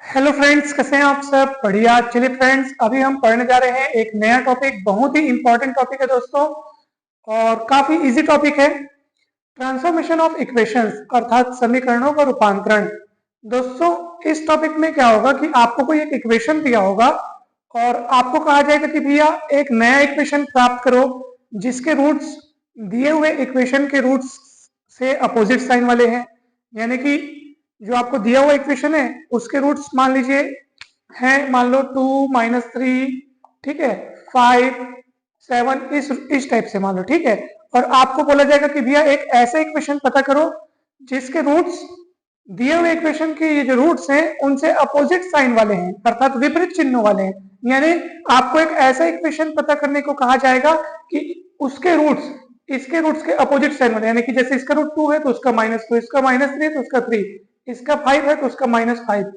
Hello friends, कैसे हैं आप सब? बढ़िया। चलिए फ्रेंड्स, अभी हम पढ़ने जा रहे हैं एक नया टॉपिक। बहुत ही इंपॉर्टेंट टॉपिक है दोस्तों, और काफी इजी टॉपिक है। ट्रांसफॉर्मेशन ऑफ इक्वेशंस, अर्थात समीकरणों का रूपांतरण। दोस्तों, इस टॉपिक में क्या होगा कि आपको कोई एक इक्वेशन दिया होगा और आपको कहा जाएगा कि भैया एक नया इक्वेशन प्राप्त करो जिसके रूट्स दिए हुए इक्वेशन के रूट्स से अपोजिट साइन वाले हैं। यानी कि जो आपको दिया हुआ इक्वेशन है उसके रूट्स मान लीजिए हैं, मान लो 2 - 3, ठीक है, 5 7, इस टाइप से मान लो, ठीक है। और आपको बोला जाएगा कि भैया एक ऐसा इक्वेशन पता करो जिसके रूट्स दिए हुए इक्वेशन के ये जो रूट्स हैं उनसे अपोजिट साइन वाले हैं, अर्थात विपरीत चिन्हों वाले हैं। यानी आपको एक ऐसा इक्वेशन पता करने को कहा जाएगा कि उसके रूट्स इसके रूट्स के अपोजिट साइन वाले, यानी कि जैसे इसका रूट 2 है तो उसका -2, इसका -3 है तो उसका 3, इसका 5 है तो उसका -5,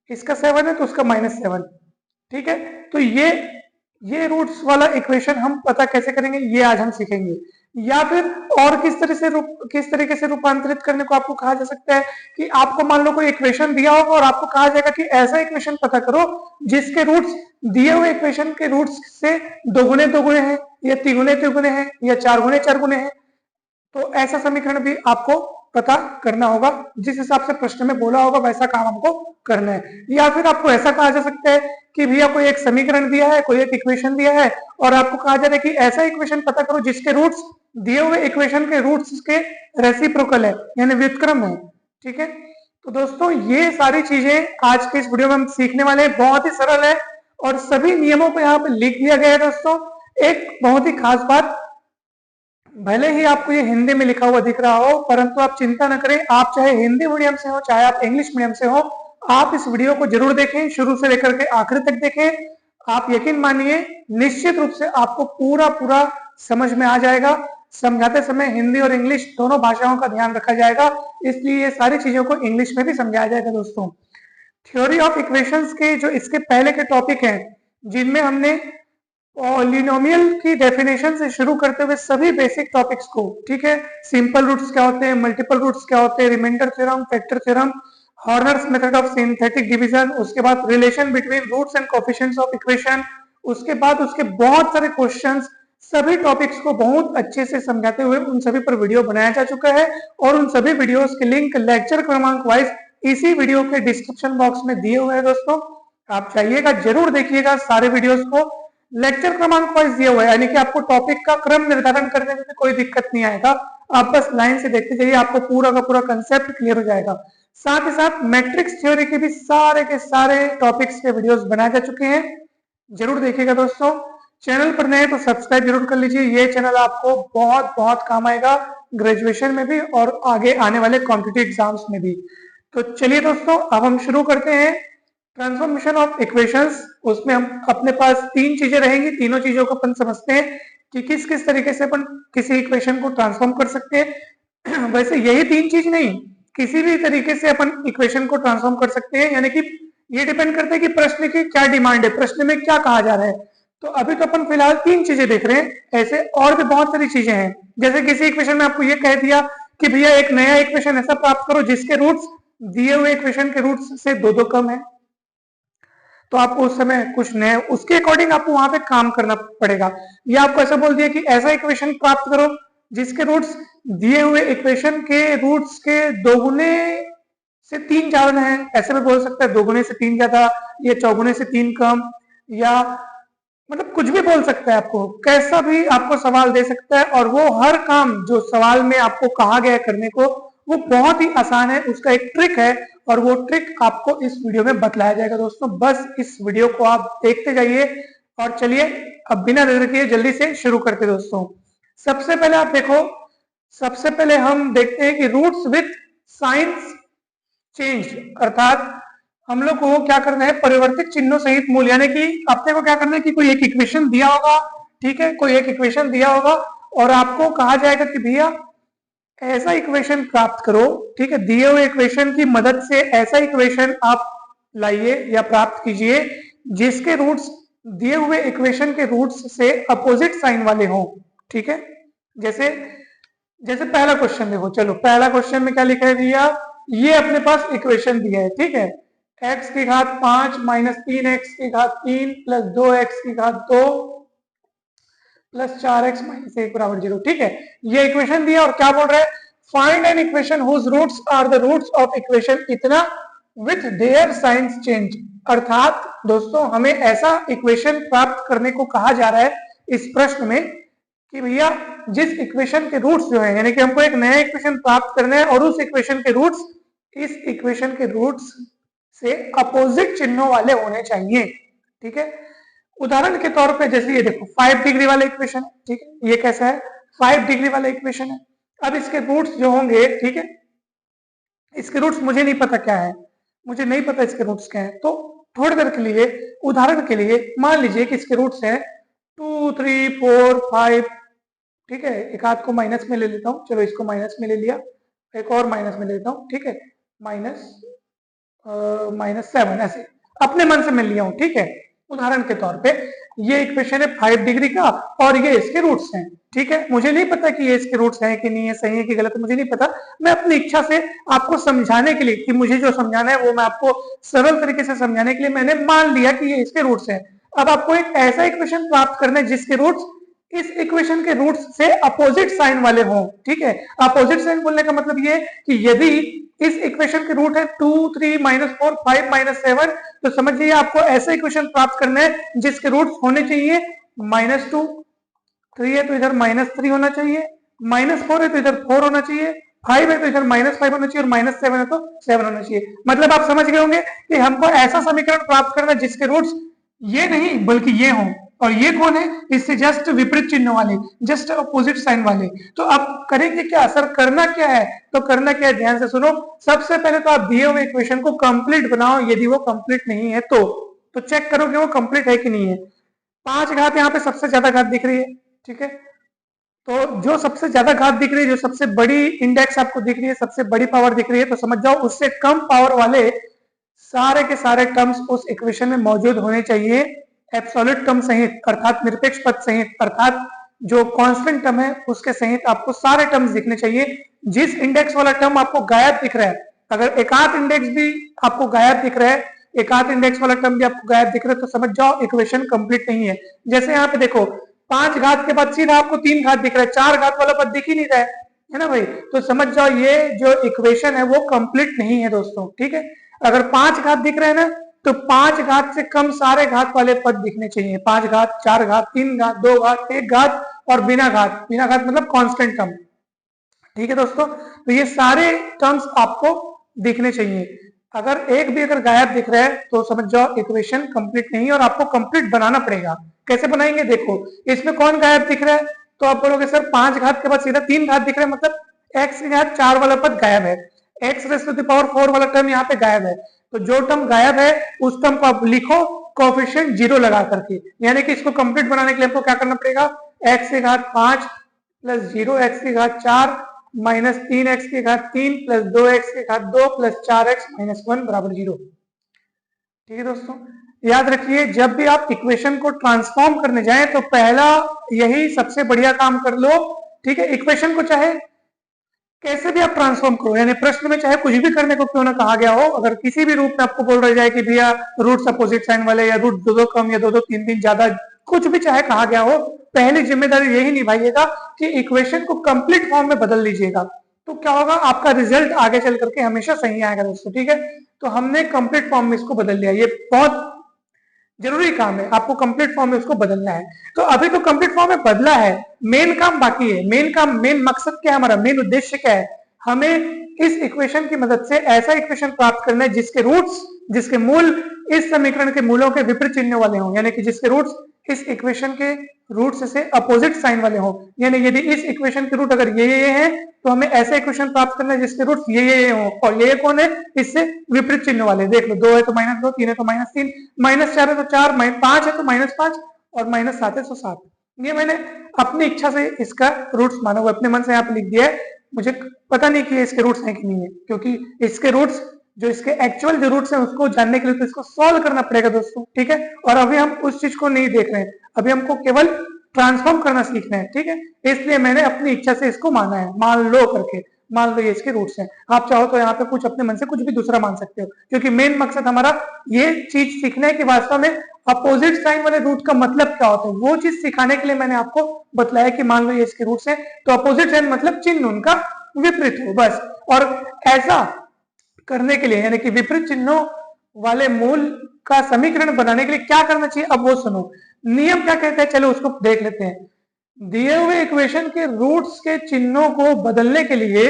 इसका 7 है तो उसका -7। ठीक है, तो ये रूट्स वाला इक्वेशन हम पता कैसे करेंगे ये आज हम सीखेंगे। या फिर और किस तरीके से रूपांतरित करने को आपको कहा जा सकता है कि आपको मान लो कोई इक्वेशन दिया होगा और आपको कहा जाएगा कि ऐसा इक्वेशन पता करो जिसके रूट्स दिए हुए इक्वेशन के रूट्स से दोगुने दोगुने हैं, या तिगुने तिगुने हैं, या चार गुने चार गुने हैं। तो ऐसा समीकरण भी आपको पता करना होगा। जिस हिसाब से प्रश्न में बोला होगा वैसा काम हमको करना है। या फिर आपको ऐसा कहा जा सकता है कि भैया कोई एक समीकरण दिया है, कोई एक इक्वेशन दिया है और आपको कहा जा रहा है कि ऐसा इक्वेशन पता करो जिसके रूट्स दिए हुए इक्वेशन के रूट्स के रेसिप्रोकल है, यानी व्युत्क्रम है। ठीक है, तो दोस्तों ये सारी चीजें आज के इस वीडियो में हम सीखने वाले हैं। बहुत ही सरल है और सभी नियमों को यहाँ पे लिख दिया गया है। दोस्तों, एक बहुत ही खास बात, भले ही आपको ये हिंदी में लिखा हुआ दिख रहा हो परंतु आप चिंता न करें। आप चाहे हिंदी मीडियम से हो चाहे आप इंग्लिश मीडियम से हो, आप इस वीडियो को जरूर देखें, शुरू से लेकर के आखिर तक देखें। आप यकीन मानिए निश्चित रूप से आपको पूरा पूरा समझ में आ जाएगा। समझाते समय हिंदी और इंग्लिश दोनों भाषाओं का ध्यान रखा जाएगा, इसलिए ये सारी चीजों को इंग्लिश में भी समझाया जाएगा। दोस्तों, थ्योरी ऑफ इक्वेशंस के जो इसके पहले के टॉपिक हैं जिनमें हमने पॉलिनोमियल की डेफिनेशन से शुरू करते हुए सभी बेसिक टॉपिक्स को, ठीक है, सिंपल रूट्स क्या होते हैं, मल्टीपल रूट्स क्या होते हैं, remainder theorem, factor theorem, Horner's method of synthetic division, उसके बाद relation between roots and coefficients of equation, उसके बाद उसके बहुत सारे क्वेश्चंस, सभी टॉपिक्स को बहुत अच्छे से समझाते हुए उन सभी पर वीडियो बनाया जा चुका है। और उन सभी वीडियोस के लिंक लेक्चर क्रमांक वाइज इसी वीडियो के डिस्क्रिप्शन बॉक्स में दिए हुए हैं। दोस्तों, आप चाहिएगा जरूर देखिएगा सारे वीडियोस को। लेक्चर क्रमांक वाइज दिया हुआ है, यानी कि आपको टॉपिक का क्रम निर्धारण करने में भी कोई दिक्कत नहीं आएगा। आप बस लाइन से देखते जाइए, आपको पूरा का पूरा कंसेप्ट क्लियर हो जाएगा। साथ ही साथ मैट्रिक्स थ्योरी के भी सारे के सारे टॉपिक्स के वीडियोस बनाए जा चुके हैं, जरूर देखिएगा। दोस्तों, चैनल पर नए तो सब्सक्राइब जरूर कर लीजिए, ये चैनल आपको बहुत बहुत काम आएगा ग्रेजुएशन में भी और आगे आने वाले कॉम्पिटिटिव एग्जाम्स में भी। तो चलिए दोस्तों, अब हम शुरू करते हैं ट्रांसफॉर्मेशन ऑफ इक्वेशंस। उसमें हम अपने पास तीन चीजें रहेंगी, तीनों चीजों को अपन समझते हैं कि किस किस तरीके से अपन किसी इक्वेशन को ट्रांसफॉर्म कर सकते हैं। वैसे यही तीन चीज नहीं, किसी भी तरीके से अपन इक्वेशन को ट्रांसफॉर्म कर सकते हैं, यानी कि ये डिपेंड करता है कि प्रश्न की क्या डिमांड है, प्रश्न में क्या कहा जा रहा है। तो अभी तो अपन फिलहाल तीन चीजें देख रहे हैं, ऐसे और भी बहुत सारी चीजें हैं। जैसे किसी इक्वेशन में आपको ये कह दिया कि भैया एक नया इक्वेशन ऐसा प्राप्त करो जिसके रूट्स दिए हुए इक्वेशन के रूट्स से दो दो कम है, तो आपको उस समय कुछ नए उसके अकॉर्डिंग आपको वहां पे काम करना पड़ेगा। या आपको ऐसा बोल दिया कि ऐसा इक्वेशन प्राप्त करो जिसके रूट्स दिए हुए इक्वेशन के रूट्स के दोगुने से तीन ज्यादा है, ऐसे भी बोल सकता है दोगुने से तीन ज्यादा, या चौगुने से तीन कम, या मतलब कुछ भी बोल सकता है, आपको कैसा भी आपको सवाल दे सकता है। और वो हर काम जो सवाल में आपको कहा गया है करने को वो बहुत ही आसान है, उसका एक ट्रिक है और वो ट्रिक आपको इस वीडियो में बतलाया जाएगा। दोस्तों, बस इस वीडियो को आप देखते जाइए और चलिए अब बिना देर किए जल्दी से शुरू करते। दोस्तों, सबसे पहले आप देखो, सबसे पहले हम देखते हैं कि रूट्स विथ साइंस चेंज, अर्थात हम लोग को क्या करना है, परिवर्तित चिन्हों सहित मूल, यानी कि अपने को क्या करना है कि कोई एक इक्वेशन दिया होगा, ठीक है, कोई एक इक्वेशन दिया होगा और आपको कहा जाएगा कि भैया ऐसा इक्वेशन प्राप्त करो, ठीक है, दिए हुए इक्वेशन की मदद से ऐसा इक्वेशन आप लाइए या प्राप्त कीजिए जिसके रूट्स दिए हुए इक्वेशन के रूट्स से अपोजिट साइन वाले हों। ठीक है, जैसे जैसे पहला क्वेश्चन देखो, चलो पहला क्वेश्चन में क्या लिखा है भैया, ये अपने पास इक्वेशन दिया है, ठीक है, x की घात 5 माइनस 3x की घात 3 प्लस 2x की घात 2 प्लस 4x माइनस 1 बराबर 0। ठीक है, ये इक्वेशन दिया और क्या बोल रहा है, find an equation whose roots are the roots of equation इतना विथ देयर साइंस चेंज। अर्थात दोस्तों हमें ऐसा इक्वेशन प्राप्त करने को कहा जा रहा है इस प्रश्न में कि भैया जिस इक्वेशन के रूट्स जो है, यानी कि हमको एक नया इक्वेशन प्राप्त करना है और उस इक्वेशन के रूट्स इस इक्वेशन के रूट्स से अपोजिट चिन्हों वाले होने चाहिए। ठीक है, उदाहरण के तौर पे जैसे ये देखो 5 डिग्री वाला इक्वेशन है। ठीक है, ये कैसा है, 5 डिग्री वाला इक्वेशन है। अब इसके रूट्स जो होंगे, ठीक है, इसके रूट्स मुझे नहीं पता क्या है, मुझे नहीं पता इसके रूट्स क्या है, तो थोड़ी देर के लिए उदाहरण के लिए मान लीजिए कि इसके रूट्स हैं 2 3 4 5। ठीक है, एक हाथ को माइनस में ले लेता हूं, चलो इसको माइनस में ले लिया, एक और माइनस में ले लेता हूं। ठीक है, -7 ऐसे अपने मन से मिल लिया हूं। ठीक है, उदाहरण के तौर पे ये इक्वेशन है 5 डिग्री का और ये इसके रूट्स हैं। ठीक है, मुझे नहीं पता कि ये इसके रूट्स हैं कि नहीं है, सही है कि गलत है, मुझे नहीं पता। मैं अपनी इच्छा से आपको समझाने के लिए कि मुझे जो समझाना है वो मैं आपको सरल तरीके से समझाने के लिए मैंने मान लिया कि ये इसके रूट्स हैं। अब आपको एक ऐसा इक्वेशन प्राप्त करना है जिसके रूट्स इस इक्वेशन के रूट्स से अपोजिट साइन वाले हों। ठीक है, अपोजिट साइन बोलने का मतलब ये कि यदि इस इक्वेशन के रूट है 2 3 -4 5 -7, तो समझिए आपको ऐसा इक्वेशन प्राप्त करना है जिसके रूट्स होने चाहिए -2, 3 है तो इधर -3 होना चाहिए, -4 है तो इधर 4 होना चाहिए, 5 है तो इधर -5 होना चाहिए और -7 है तो 7 होना चाहिए। मतलब आप समझ गए होंगे कि हमको ऐसा समीकरण प्राप्त करना है जिसके रूट्स ये नहीं बल्कि ये हों। और ये कौन है, इससे जस्ट विपरीत चिन्ह वाले, जस्ट अपोजिट साइन वाले। तो अब करेंगे क्या, सर करना क्या है, तो करना क्या है, ध्यान से सुनो। सबसे पहले तो आप दिए हुए इक्वेशन को कंप्लीट बनाओ, यदि वो कंप्लीट नहीं है तो चेक करो कि वो कंप्लीट है कि नहीं है। 5 घात यहाँ पे सबसे ज्यादा घात दिख रही है। ठीक है, तो जो सबसे ज्यादा घात दिख रही है, जो सबसे बड़ी इंडेक्स आपको दिख रही है, सबसे बड़ी पावर दिख रही है, तो समझ जाओ उससे कम पावर वाले सारे के सारे टर्म्स उस इक्वेशन में मौजूद होने चाहिए, एब्सोल्यूट टर्म सहित, अर्थात निरपेक्ष पद सहित, अर्थात जो कांस्टेंट टर्म है उसके सहित आपको सारे टर्म्स दिखने चाहिए। जिस इंडेक्स वाला टर्म आपको गायब दिख रहा है, अगर एकाध इंडेक्स भी आपको गायब दिख रहा है, एकाध इंडेक्स वाला टर्म भी आपको गायब दिख रहा है, तो समझ जाओ इक्वेशन कंप्लीट नहीं है। जैसे यहाँ पे देखो 5 घात के बाद सीधा आपको 3 घात दिख रहा है, 4 घात वाला पद दिख ही नहीं रहा है ना भाई, तो समझ जाओ ये जो इक्वेशन है वो कंप्लीट नहीं है दोस्तों। ठीक है, अगर 5 घात दिख रहे हैं ना, तो 5 घात से कम सारे घात वाले पद दिखने चाहिए, 5 घात, 4 घात, 3 घात, 2 घात, 1 घात और बिना घात, बिना घात मतलब कांस्टेंट टर्म। ठीक है दोस्तों, तो ये सारे टर्म्स आपको दिखने चाहिए। अगर एक भी अगर गायब दिख रहा है तो समझ जाओ इक्वेशन कंप्लीट नहीं है और आपको कंप्लीट बनाना पड़ेगा। कैसे बनाएंगे, देखो इसमें कौन गायब दिख रहा है, तो आप बोलोगे सर 5 घात के बाद सीधा 3 घात दिख रहा है, मतलब x की घात 4 वाला पद गायब है, x raise to the power 4 वाला टर्म यहाँ पे गायब है। तो जो टर्म गायब है उस टर्म को आप लिखो कोएफिशिएंट 0 लगा करके, यानी कि इसको कंप्लीट बनाने के लिए आपको क्या करना पड़ेगा, x की घात 5 प्लस 0 x की घात 4 माइनस 3x की घात 3 प्लस 2x की घात 2 प्लस 4x माइनस 1 बराबर 0। ठीक है दोस्तों, याद रखिए जब भी आप इक्वेशन को ट्रांसफॉर्म करने जाएं तो पहला यही सबसे बढ़िया काम कर लो। ठीक है, इक्वेशन को चाहे कैसे भी आप ट्रांसफॉर्म करो, यानी प्रश्न में चाहे कुछ भी करने को क्यों ना कहा गया हो, अगर किसी भी रूप में आपको बोल रहा जाए कि भैया रूट्स अपोजिट साइन वाले या रूट 2 कम या 2 3 ज्यादा, कुछ भी चाहे कहा गया हो, पहली जिम्मेदारी यही निभाइएगा कि इक्वेशन को कंप्लीट फॉर्म में बदल लीजिएगा। तो क्या होगा, आपका रिजल्ट आगे चल करके हमेशा सही आएगा दोस्तों। ठीक है, तो हमने कंप्लीट फॉर्म में इसको बदल लिया, ये बहुत जरूरी काम है, आपको कंप्लीट फॉर्म में उसको बदलना है। तो अभी तो कंप्लीट फॉर्म में बदला है, मेन काम बाकी है। मेन काम, मेन मकसद क्या है हमारा, मेन उद्देश्य क्या है, हमें इस इक्वेशन की मदद से ऐसा इक्वेशन प्राप्त करना है जिसके रूट्स, जिसके मूल इस समीकरण के मूलों के विपरीत चिन्ह वाले हों, यानी कि जिसके रूट्स इस इक्वेशन के रूट्स से अपोजिट साइन वाले हों। यानी यदि इस इक्वेशन के रूट अगर ये हैं तो हमें ऐसा इक्वेशन प्राप्त करना है जिसके रूट्स ये हों, और ये कौन है, इससे विपरीत चिन्ह वाले। देख लो 2 है तो -2, 3 है तो -3, -4 है तो 4, 5 है तो -5 और -7 है तो 7। ये मैंने अपनी इच्छा से इसका रूट्स माना हुआ, अपने मन से यहाँ पे लिख दिया है। मुझे पता नहीं कि इसके रूट्स हैं कि नहीं है, क्योंकि इसके रूट्स जो इसके एक्चुअल जो रूट्स हैं उसको जानने के लिए तो इसको सॉल्व करना पड़ेगा दोस्तों। ठीक है, और अभी हम उस चीज को नहीं देख रहे हैं, अभी हमको केवल ट्रांसफॉर्म करना सीखना है। ठीक है, इसलिए मैंने अपनी इच्छा से इसको माना है, मान लो करके, मान लो ये इसके रूट्स हैं। आप चाहो तो यहाँ पे कुछ अपने मन से कुछ भी दूसरा मान सकते हो, क्योंकि मेन मकसद हमारा ये चीज सीखना है कि वास्तव में अपोजिट साइन वाले रूट का मतलब क्या होता है। वो चीज सिखाने के लिए मैंने आपको बतलाया कि मान लो ये इसके रूट्स हैं, तो अपोजिट साइन मतलब चिन्ह उनका विपरीत हो, बस। और ऐसा करने के लिए यानी कि विपरीत चिन्हों वाले मूल का समीकरण बनाने के लिए क्या करना चाहिए, अब वो सुनो। नियम क्या कहते हैं, चलो उसको देख लेते हैं। दिए हुए इक्वेशन के रूट्स के चिन्हों को बदलने के लिए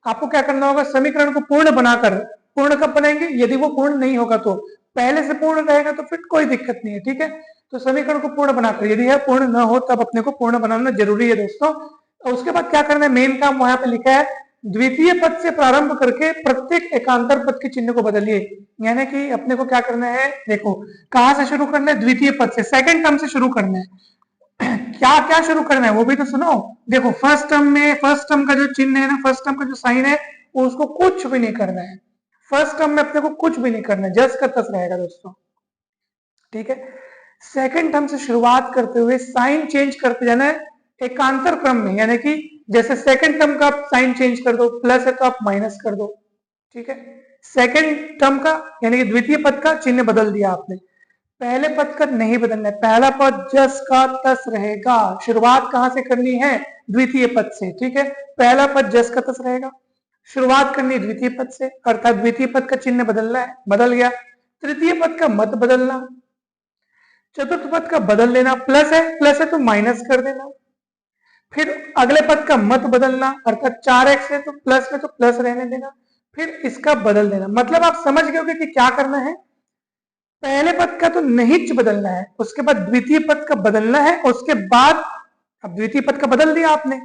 आपको क्या करना होगा, समीकरण को पूर्ण बनाकर। पूर्ण कब बनाएंगे, यदि वो पूर्ण नहीं होगा तो, पहले से पूर्ण रहेगा तो फिर कोई दिक्कत नहीं है, ठीक है। तो समीकरण को पूर्ण बनाकर, यदि यह पूर्ण न हो तब अपने को पूर्ण बनाना जरूरी है दोस्तों। और उसके बाद क्या करना है, मेन काम वहां पे लिखा है, द्वितीय पद से प्रारंभ करके प्रत्येक एकांतर पद के चिन्ह को बदलिए। यानी कि अपने को क्या करना है, देखो कहां से शुरू करना है, द्वितीय पद से, सेकंड टर्म से शुरू करना है। क्या क्या शुरू करना है वो भी तो सुनो। देखो फर्स्ट टर्म में, फर्स्ट टर्म का जो चिन्ह है ना, फर्स्ट टर्म का जो साइन है, उसको कुछ भी नहीं करना है। फर्स्ट टर्म में अपने को कुछ भी नहीं करना है, जस का तस रहेगा दोस्तों, ठीक है। सेकंड टर्म से शुरुआत करते हुए साइन चेंज करते जाना है एकांतर क्रम में, यानी कि जैसे सेकंड टर्म का आप साइन चेंज कर दो, प्लस है तो आप माइनस कर दो, ठीक है। सेकंड टर्म का यानी कि द्वितीय पद का चिन्ह बदल दिया आपने, पहले पद का नहीं बदलना है, पहला पद जस का तस रहेगा। शुरुआत कहां से करनी है, द्वितीय पद से, ठीक है। पहला पद जस का तस रहेगा, शुरुआत करनी है द्वितीय पद से, अर्थात द्वितीय पद का चिन्ह बदलना है, बदल गया। तृतीय पद का मत बदलना, चतुर्थ पद का बदल लेना, प्लस है तो माइनस कर देना। फिर अगले पद का मत बदलना, अर्थात 4x है तो प्लस में तो प्लस रहने देना, फिर इसका बदल देना। मतलब आप समझ गए होंगे कि क्या करना है, पहले पद का तो नहीं बदलना है, उसके बाद द्वितीय पद का बदलना है, उसके बाद अब द्वितीय पद का बदल दिया आपने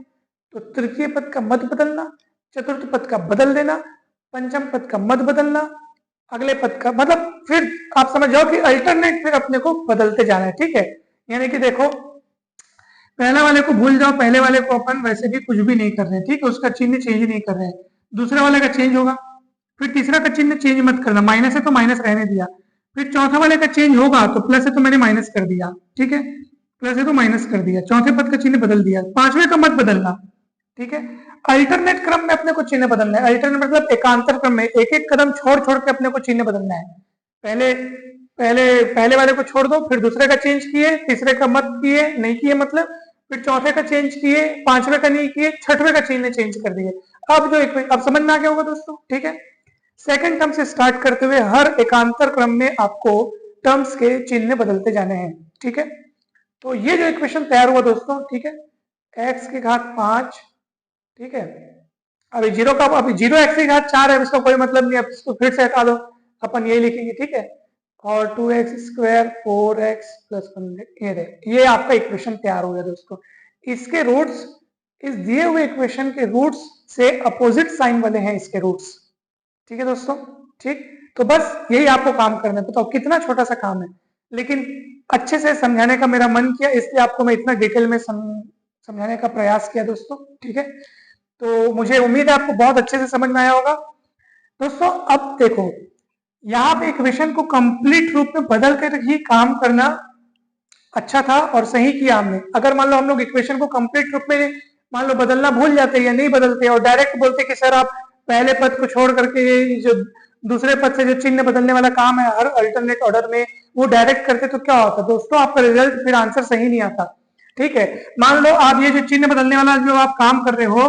तो तृतीय पद का मत बदलना, चतुर्थ पद का बदल देना, पंचम पद का मत बदलना, अगले पद का, मतलब फिर आप समझ जाओ कि अल्टरनेट फिर अपने को बदलते जाना है, ठीक है। यानी कि देखो पहले वाले को भूल जाओ, पहले वाले को अपन वैसे भी कुछ भी नहीं कर रहे हैं, ठीक है, उसका चिन्ह चेंज नहीं कर रहे हैं। दूसरे वाले का चेंज होगा, फिर तीसरा का चिन्ह चेंज मत करना, माइनस है तो माइनस रहने दिया। फिर चौथा वाले का चेंज होगा तो प्लस है तो मैंने माइनस कर दिया, ठीक है, प्लस है तो माइनस कर दिया, चौथे पद का चिन्ह बदल दिया, पांचवें का मत बदलना, ठीक है। अल्टरनेट क्रम में अपने को चिन्ह बदलना है, अल्टरनेट मतलब एकांतर क्रम में, एक एक कदम छोड़ छोड़ के अपने को चिन्ह बदलना है। पहले पहले पहले वाले को छोड़ दो, फिर दूसरे का चेंज किए, तीसरे का मत किए, नहीं किए मतलब, फिर चौथे का चेंज किए, पांचवें का नहीं किए, छठवें का चिन्ह चेंज कर दिए। अब जो अब समझ में आ गया होगा दोस्तों, ठीक है। सेकंड टर्म से स्टार्ट करते हुए हर एकांतर क्रम में आपको टर्म्स के चिन्ह बदलते जाने हैं, ठीक है। तो ये जो इक्वेशन तैयार हुआ दोस्तों, ठीक है, x की घात 5, ठीक है। अभी जीरो का, अभी 0x की घात 4 है, इसका कोई मतलब नहीं, अब इसको फिर से हटा दो, अपन यही लिखेंगे, ठीक है। और 2x स्क्वायर 4x प्लस 1, ये आपका इक्वेशन तैयार हो गया दोस्तों। इसके रूट्स, इस दिए हुए इक्वेशन के रूट्स से अपोजिट साइन वाले हैं इसके रूट्स, ठीक है दोस्तों, ठीक। तो बस यही आपको काम करना है, बताओ कितना छोटा सा काम है, लेकिन अच्छे से समझाने का मेरा मन किया, इसलिए आपको मैं इतना डिटेल में समझाने का प्रयास किया दोस्तों, ठीक है। तो मुझे उम्मीद है आपको बहुत अच्छे से समझ में आया होगा दोस्तों। अब देखो यहाँ पे इक्वेशन को कंप्लीट रूप में बदल कर ही काम करना अच्छा था और सही किया हमने। अगर मान लो हम लोग इक्वेशन को कंप्लीट रूप में मान लो बदलना भूल जाते या नहीं बदलते और डायरेक्ट बोलते कि सर आप पहले पद को छोड़ करके जो दूसरे पद से जो चिन्ह बदलने वाला काम है हर अल्टरनेट ऑर्डर में वो डायरेक्ट करते तो क्या होता दोस्तों, आपका रिजल्ट फिर आंसर सही नहीं आता, ठीक है। मान लो आप ये जो चिन्ह बदलने वाला जो आप काम कर रहे हो,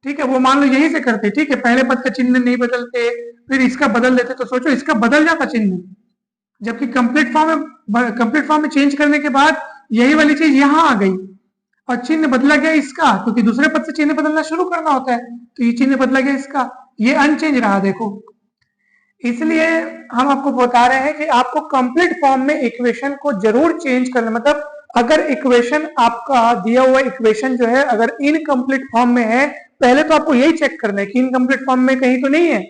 ठीक है, वो मान लो यही से करते, ठीक है, पहले पद का चिन्ह नहीं बदलते फिर इसका बदल देते, तो सोचो इसका बदल जाता चिन्ह, जबकि कंप्लीट फॉर्म में चेंज करने के बाद यही वाली चीज यहां आ गई और चिन्ह बदला गया इसका, क्योंकि दूसरे पद से चिन्ह बदलना शुरू करना होता है, तो ये चिन्ह बदला गया इसका, ये अनचेंज रहा देखो। इसलिए हम आपको बता रहे हैं कि आपको कंप्लीट फॉर्म में इक्वेशन को जरूर चेंज करना, मतलब अगर इक्वेशन आपका दिया हुआ इक्वेशन जो है अगर इनकम्प्लीट फॉर्म में है, पहले तो आपको यही चेक करना है कि इनकम्प्लीट फॉर्म में कहीं तो नहीं है।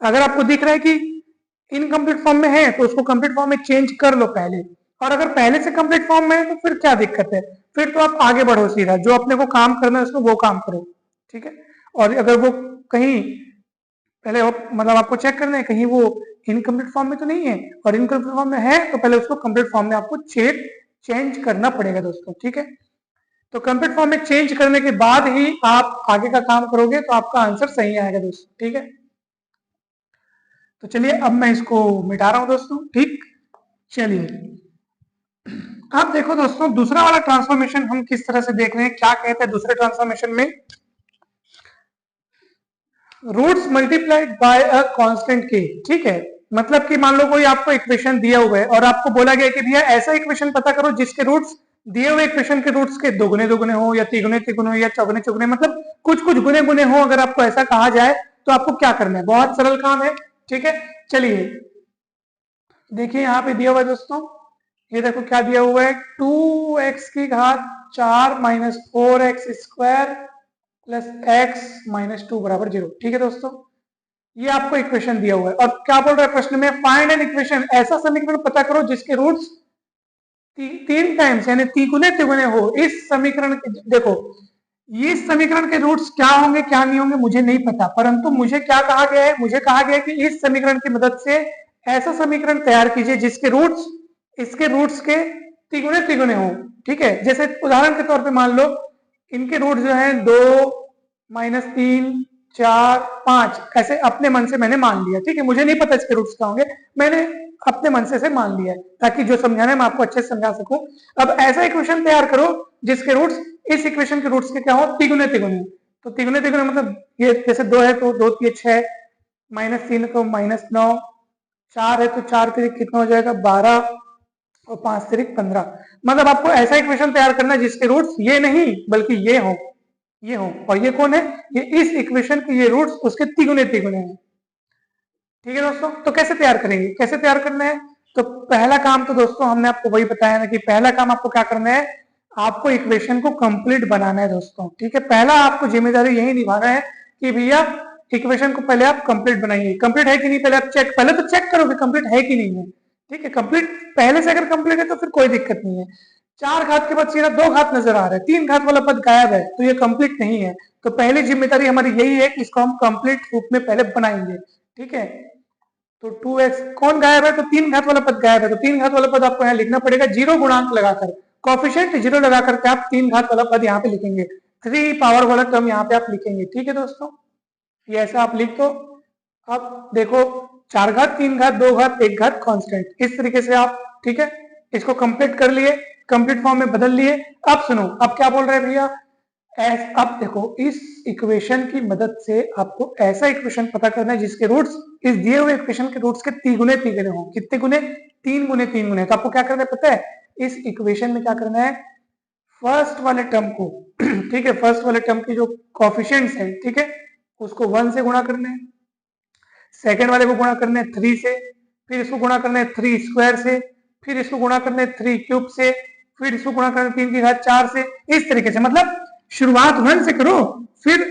अगर आपको दिख रहा है कि इनकम्प्लीट फॉर्म में है तो उसको कंप्लीट फॉर्म में चेंज कर लो पहले, और अगर पहले से कंप्लीट फॉर्म में है तो फिर क्या दिक्कत है, फिर तो आप आगे बढ़ो सीधा, जो अपने को काम करना है उसमें वो काम करो, ठीक है। और अगर वो कहीं पहले मतलब आपको चेक करना है कहीं वो इनकम्प्लीट फॉर्म में तो नहीं है, और इनकम्प्लीट फॉर्म में है तो पहले उसको कंप्लीट फॉर्म में आपको चेंज करना पड़ेगा दोस्तों, ठीक है। तो कंप्लीट फॉर्म में चेंज करने के बाद ही आप आगे का काम करोगे तो आपका आंसर सही आएगा दोस्तों, ठीक है। तो चलिए अब मैं इसको मिटा रहा हूं दोस्तों, ठीक। चलिए अब देखो दोस्तों, दूसरा वाला ट्रांसफॉर्मेशन हम किस तरह से देख रहे हैं, क्या कहते हैं दूसरे ट्रांसफॉर्मेशन में, roots multiplied by a constant के, ठीक है। मतलब कि मान लो कोई आपको इक्वेशन दिया हुआ है और आपको बोला गया कि भैया ऐसा इक्वेशन पता करो जिसके रूट्स दिए हुए इक्वेशन के रूट्स के दोगुने दोगुने हो या तिगुने तिगुने हो या चौगुने चौगुने, मतलब कुछ कुछ गुने गुने हो। अगर आपको ऐसा कहा जाए तो आपको क्या करना है, बहुत सरल काम है, ठीक है। चलिए देखिए यहाँ पे दिया हुआ है दोस्तों, ये देखो क्या दिया हुआ है, 2x की घात 4 minus 4x square plus x minus 2 बराबर 0, ठीक है दोस्तों। ये आपको इक्वेशन दिया हुआ है और क्या बोल रहा है प्रश्न में, फाइंड एन इक्वेशन, ऐसा समीकरण पता करो जिसके रूट्स तीन टाइम्स यानी तिगुने तिगुने हो। इस समीकरण के देखो, ये समीकरण के रूट्स क्या होंगे क्या नहीं होंगे मुझे नहीं पता, परंतु मुझे क्या कहा गया है, मुझे कहा गया है कि इस समीकरण की मदद से ऐसा समीकरण तैयार कीजिए जिसके रूट्स इसके रूट्स के तिगुने तिगुने हो, ठीक है। जैसे उदाहरण के तौर पे मान लो इनके रूट जो है 2 माइनस 3 4 5, ऐसे अपने मन से मैंने मान लिया, ठीक है। मुझे नहीं पता इसके रूट्स क्या होंगे, मैंने अपने मन से मान लिया है ताकि जो समझाना है मैं आपको अच्छे से समझा सकूं। अब ऐसा इक्वेशन तैयार करो जिसके रूट्स इस इक्वेशन के रूट्स के क्या हो, तिगुने तिगुने। तो तिगुने तिगुने मतलब ये जैसे 2 है तो 2 3 6, माइनस 3 तो माइनस 9, 4 है तो 4 तिरिक कितना हो जाएगा 12 और 5 तिरिक 15। मतलब आपको ऐसा इक्वेशन तैयार करना है जिसके रूट्स ये नहीं बल्कि ये हो, ये हो, और ये कौन है, ये इस इक्वेशन के ये रूट्स उसके तिगुने तिगुने हैं, ठीक है दोस्तों। तो कैसे तैयार करेंगे, कैसे तैयार करना है, तो पहला काम तो दोस्तों हमने आपको वही बताया ना कि पहला काम आपको क्या करना है, आपको इक्वेशन को कंप्लीट बनाना है दोस्तों, ठीक है। पहला आपको जिम्मेदारी यही निभाना है कि भैया इक्वेशन को पहले आप कंप्लीट बनाइए, कंप्लीट है कि नहीं पहले आप चेक, पहले तो चेक करो कि कंप्लीट है कि नहीं है, ठीक है। कंप्लीट पहले से अगर कंप्लीट है तो फिर कोई दिक्कत नहीं है। 4 घात के बाद सीधा 2 घात नजर आ रहा है, 3 घात वाला पद गायब है तो ये कंप्लीट नहीं है। तो पहली जिम्मेदारी हमारी यही है कि इसको हम कंप्लीट रूप में पहले बनाएंगे, ठीक है। तो 2x कौन गायब है, तो 3 घात वाला पद गायब है, तो 3 घात वाला पद आपको यहाँ लिखना पड़ेगा जीरो गुणांक लगाकर, कोफिशिएंट जीरो लगा करके आप 3 घात वाला पद यहाँ पे लिखेंगे, 3 पावर वाला टर्म यहाँ पे आप लिखेंगे, ठीक है दोस्तों। ये ऐसा आप लिख दो। अब देखो 4 घात 3 घात 2 घात 1 घात कांस्टेंट, इस तरीके से आप, ठीक है, इसको कंप्लीट कर लिए, कंप्लीट फॉर्म में बदल लिए। अब सुनो, अब क्या बोल रहे हैं भैया, अब देखो इस इक्वेशन की मदद से आपको ऐसा इक्वेशन पता करना है जिसके रूट्स इस दिए हुए इक्वेशन के रूट्स के तिगुने तिगुने हो। कितने गुने, 3 गुने 3 गुने। तो आपको क्या करना है पता है, इस इक्वेशन में क्या करना है, फर्स्ट वाले टर्म को ठीक है, फर्स्ट वाले टर्म की जो कोफिशिएंट्स है, ठीक है, उसको 1 से गुणा करना है, सेकेंड वाले को गुणा करना है 3 से, फिर इसको गुणा करना है 3 स्क्वायर से, फिर इसको गुणा करना है 3 क्यूब से, फिर इसको गुणा करना है 3 की घात 4 से, इस तरीके से। मतलब शुरुआत 1 से करो, फिर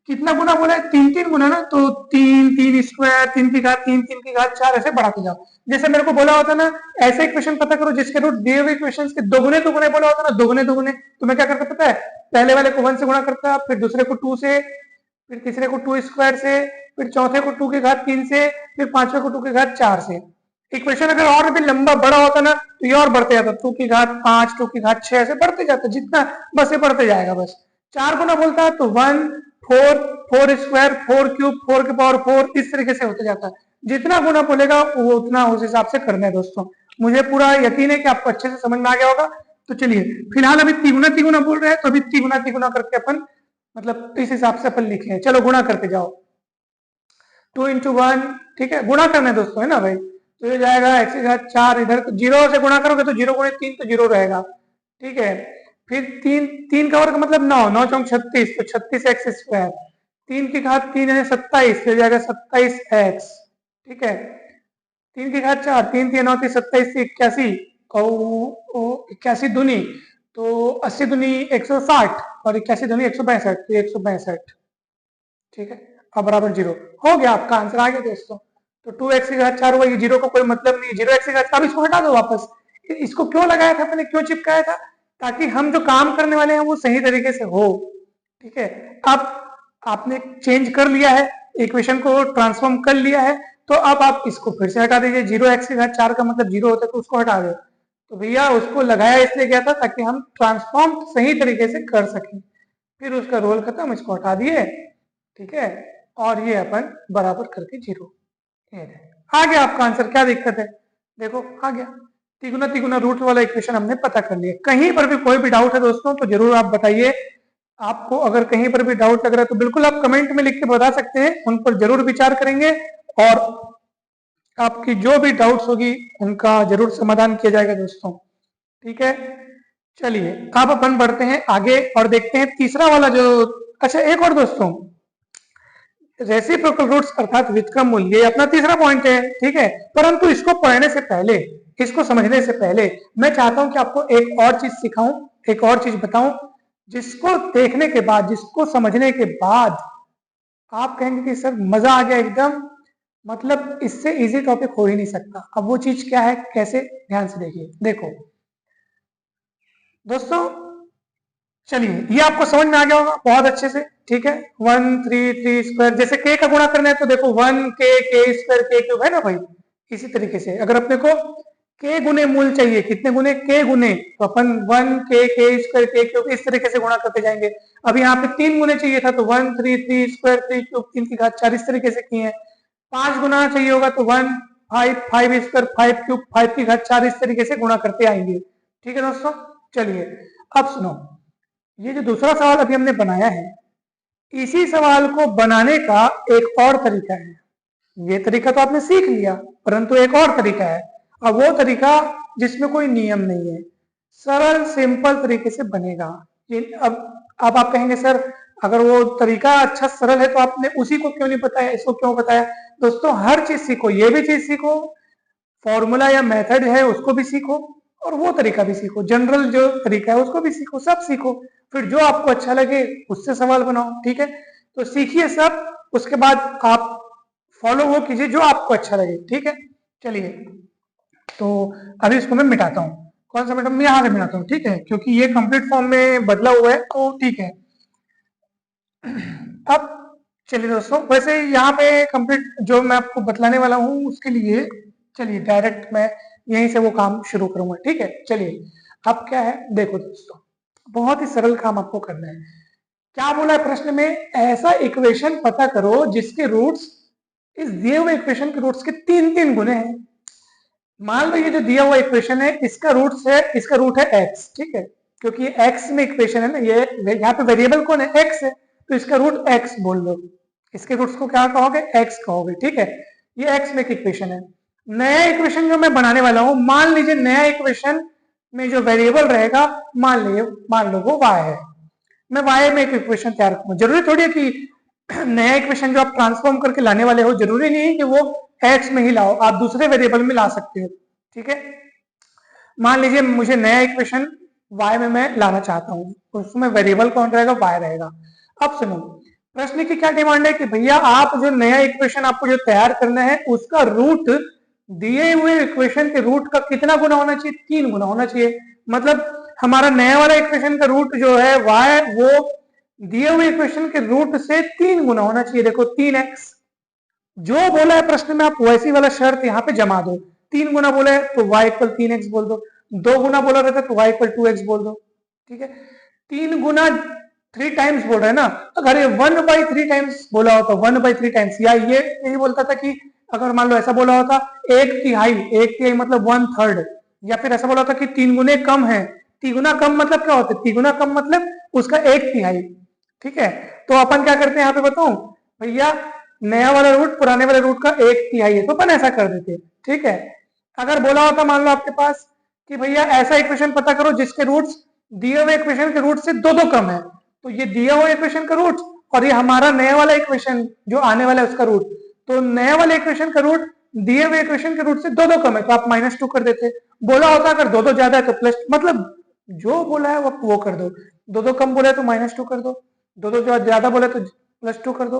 कितना गुना बोला है, 3 गुना ना, तो 3 स्क्वायर, 3 की घात 3, 3 की घात 4, ऐसे बढ़ाते जाओ। जैसे मेरे को बोला होता ना ऐसे इक्वेशन पता करो जिसके रूट दिए हुए इक्वेशंस के दोगुने दोगुने बोला होता ना, दोगुने दोगुने, तो मैं क्या करता पता है, पहले वाले को 1 से गुणा करता, फिर दूसरे को 2 से, फिर तीसरे को 2 स्क्वायर से, फिर चौथे को 2 की घात 3 से, फिर पांचवे को 2 की घात 4 से। इक्वेशन अगर और भी लंबा बड़ा होता ना तो ये और बढ़ते जाता, 2 की घात 5, 2 की घात 6, ऐसे बढ़ते जाता, जितना बस ये बढ़ते जाएगा। बस 4 गुना बोलता है तो 1 4 4 स्क्वायर 4 क्यूब 4 के पावर 4, इस तरीके से होते जाता है। जितना गुना बोलेगा वो उतना उस हिसाब से करना है दोस्तों। मुझे पूरा यकीन है कि आपको अच्छे से समझ में आ गया होगा। तो चलिए फिलहाल अभी तिगुना तिगुना बोल रहे हैं तो अभी तिगुना तिगुना करके अपन मतलब इस हिसाब से अपन लिखे हैं। चलो गुणा करते जाओ, 2 इंटू 1, ठीक है, गुणा करना है दोस्तों, है ना भाई। तो ये जाएगा x की घात 4, इधर जीरो से गुणा करोगे तो 0 गुणे 3 तो 0 रहेगा, ठीक है। फिर 3 का वर्ग मतलब 9, 9 चौक 36, तो 36 एक्स स्क्वायर, 3 की घात 3 है 27, तो जाएगा 27 एक्स, ठीक है। 3 की घात 4, 3 3 9 3 27 से 81, और 81 दूनी तो 80 दूनी 160 और 81 दूनी 162, तो 162, ठीक है। अब बराबर 0 हो गया, आपका आंसर आ गया दोस्तों। तो 2x की घात 4 हुआ, ये 0 का कोई मतलब नहीं, 0x की घात 4, इसको हटा दो वापस। इसको क्यों लगाया था मैंने, क्यों चिपकाया था, ताकि हम जो काम करने वाले हैं वो सही तरीके से हो, ठीक है। अब आपने चेंज कर लिया है, इक्वेशन को ट्रांसफॉर्म कर लिया है, तो अब आप इसको फिर से हटा दीजिए। 0x की घात 4 का मतलब 0 होता है तो उसको हटा दो, तो भैया उसको लगाया इसलिए गया था ताकि हम ट्रांसफॉर्म सही तरीके से कर सकें। फिर उसका रोल खत्म, इसको हटा दिए, ठीक है, और ये अपन बराबर करके 0। आ गया आपका आंसर, क्या दिक्कत है, देखो आ गया। तिगुना तिगुना रूट वाला इक्वेशन हमने पता कर लिया। कहीं पर भी कोई भी डाउट है दोस्तों तो जरूर आप बताइए। आपको अगर कहीं पर भी डाउट लग रहा है तो बिल्कुल आप कमेंट में लिख के बता सकते हैं, उन पर जरूर विचार करेंगे और आपकी जो भी डाउट्स होगी उनका जरूर समाधान किया जाएगा दोस्तों, ठीक है। चलिए अब अपन बढ़ते हैं आगे और देखते हैं तीसरा वाला जो, अच्छा एक और दोस्तों, रेसिप्रोकल रूट्स अर्थात व्युत्क्रम मूल, ये अपना तीसरा पॉइंट है, ठीक है। परंतु इसको पढ़ने से पहले, इसको समझने से पहले मैं चाहता हूं कि आपको एक और चीज सिखाऊं, एक और चीज बताऊं, जिसको देखने के बाद, जिसको समझने के बाद आप कहेंगे कि सर मजा आ गया एकदम, मतलब इससे इजी टॉपिक हो ही नहीं सकता। अब वो चीज क्या है, कैसे, ध्यान से देखिए। देखो दोस्तों, चलिए ये आपको समझ में आ गया होगा बहुत अच्छे से, ठीक है। 1 3 3 स्क्वायर, जैसे के का गुणा करना है तो देखो 1 के स्क्वायर के क्यूब है ना भाई। इसी तरीके से अगर अपने को के गुने मूल चाहिए, कितने गुने, के गुने, तो अपन 1 के स्क्वायर के क्यूब इस तरीके से गुणा करते जाएंगे। अब यहाँ पे 3 गुने चाहिए था तो 1 3 3 स्क्वायर 3 क्यूब 3 की घात 4 इस तरीके से किए हैं। 5 गुना चाहिए होगा तो 1 5 5 स्क्वायर 5 क्यूब 5 की घात 4 इस तरीके से गुणा करते आएंगे, ठीक है दोस्तों। चलिए अब सुनो, ये जो दूसरा सवाल अभी हमने बनाया है, इसी सवाल को बनाने का एक और तरीका है। ये तरीका तो आपने सीख लिया, परंतु एक और तरीका है। अब वो तरीका जिसमें कोई नियम नहीं है, सरल सिंपल तरीके से बनेगा ये। अब आप कहेंगे सर अगर वो तरीका अच्छा सरल है तो आपने उसी को क्यों नहीं बताया, इसको क्यों बताया। दोस्तों हर चीज सीखो, ये भी चीज सीखो, फॉर्मूला या मेथड है उसको भी सीखो, और वो तरीका भी सीखो, जनरल जो तरीका है उसको भी सीखो, सब सीखो। फिर जो आपको अच्छा लगे उससे सवाल बनाओ, ठीक है। तो सीखिए सब, उसके बाद आप फॉलो वो कीजिए जो आपको अच्छा लगे, ठीक है। चलिए तो अभी इसको मैं मिटाता हूँ। कौन सा मैडम, मैं यहाँ से मिटाता हूँ, ठीक है, क्योंकि ये कंप्लीट फॉर्म में बदला हुआ है तो ठीक है। अब चलिए दोस्तों, वैसे यहाँ पे कंप्लीट जो मैं आपको बतलाने वाला हूँ उसके लिए चलिए डायरेक्ट मैं यहीं से वो काम शुरू करूंगा, ठीक है। चलिए अब क्या है, देखो दोस्तों बहुत ही सरल काम आपको करना है। क्या बोला है प्रश्न में, ऐसा इक्वेशन पता करो जिसके रूट्स इस दिए हुए इक्वेशन के रूट्स के 3 गुने हैं। मान लो ये जो दिया हुआ इक्वेशन है इसका रूट्स है, इसका रूट है एक्स, ठीक है, क्योंकि ये एक्स में इक्वेशन है ना, ये यहाँ पे वेरिएबल कौन है, एक्स है, तो इसका रूट एक्स बोल दो। इसके रूट्स को क्या कहोगे, एक्स कहोगे, ठीक है। ये एक्स में एक इक्वेशन है। नया इक्वेशन जो मैं बनाने वाला हूं, मान लीजिए नया इक्वेशन में जो वेरिएबल रहेगा, मान लो वो वाई है। मैं वाई में एक इक्वेशन तैयार करूंगा। जरूरी थोड़ी है कि नया इक्वेशन जो आप ट्रांसफॉर्म करके लाने वाले हो, जरूरी नहीं है कि वो एक्स में ही लाओ, आप दूसरे वेरिएबल में ला सकते हो, ठीक है। मान लीजिए मुझे नया इक्वेशन y में मैं लाना चाहता हूं, उसमें वेरिएबल कौन रहेगा, y रहेगा। अब सुनो, प्रश्न की क्या डिमांड है कि भैया आप जो नया इक्वेशन आपको जो तैयार करना है उसका रूट दिए हुए इक्वेशन के रूट का कितना गुना होना चाहिए, 3 गुना होना चाहिए। मतलब हमारा नया वाला इक्वेशन का रूट जो है y, वो दिए हुए इक्वेशन के रूट से 3 गुना होना चाहिए। देखो 3x जो बोला है प्रश्न में, आप वैसी वाला शर्त यहाँ पे जमा दो। 3 गुना बोला है तो y इक्वल 3x बोल दो, 2 गुना बोला रहता है तो y इक्वल 2x बोल दो, ठीक है। 3 गुना 3 टाइम्स बोल रहे हैं ना, अगर ये 1/3 टाइम्स बोला होता, 1/3 टाइम्स, या ये यही बोलता था कि अगर मान लो ऐसा बोला होता 1/3 मतलब 1/3, या फिर ऐसा बोला होता कि 3 गुने कम है। 3 गुना कम मतलब क्या होता है, 3 गुना कम मतलब उसका 1/3, ठीक है। तो अपन क्या करते हैं यहाँ पे बताऊं भैया, नया वाला रूट पुराने वाले रूट का 1/3 है तो अपन ऐसा कर देते, ठीक है। अगर बोला होता मान लो आपके पास कि भैया ऐसा इक्वेशन पता करो जिसके रूट्स दिए हुए इक्वेशन के रूट से 2 कम है, तो ये दिया हुआ इक्वेशन का रूट और ये हमारा नया वाला इक्वेशन जो आने वाला है उसका रूट, तो नया वाले इक्वेशन का रूट दिए हुए इक्वेशन के रूट से 2 कम है तो आप -2 कर देते। बोला होता अगर 2 ज्यादा है तो प्लस, मतलब जो बोला है वो कर दो। 2 कम बोला है तो -2 कर दो, 2 ज्यादा बोला तो +2 कर दो।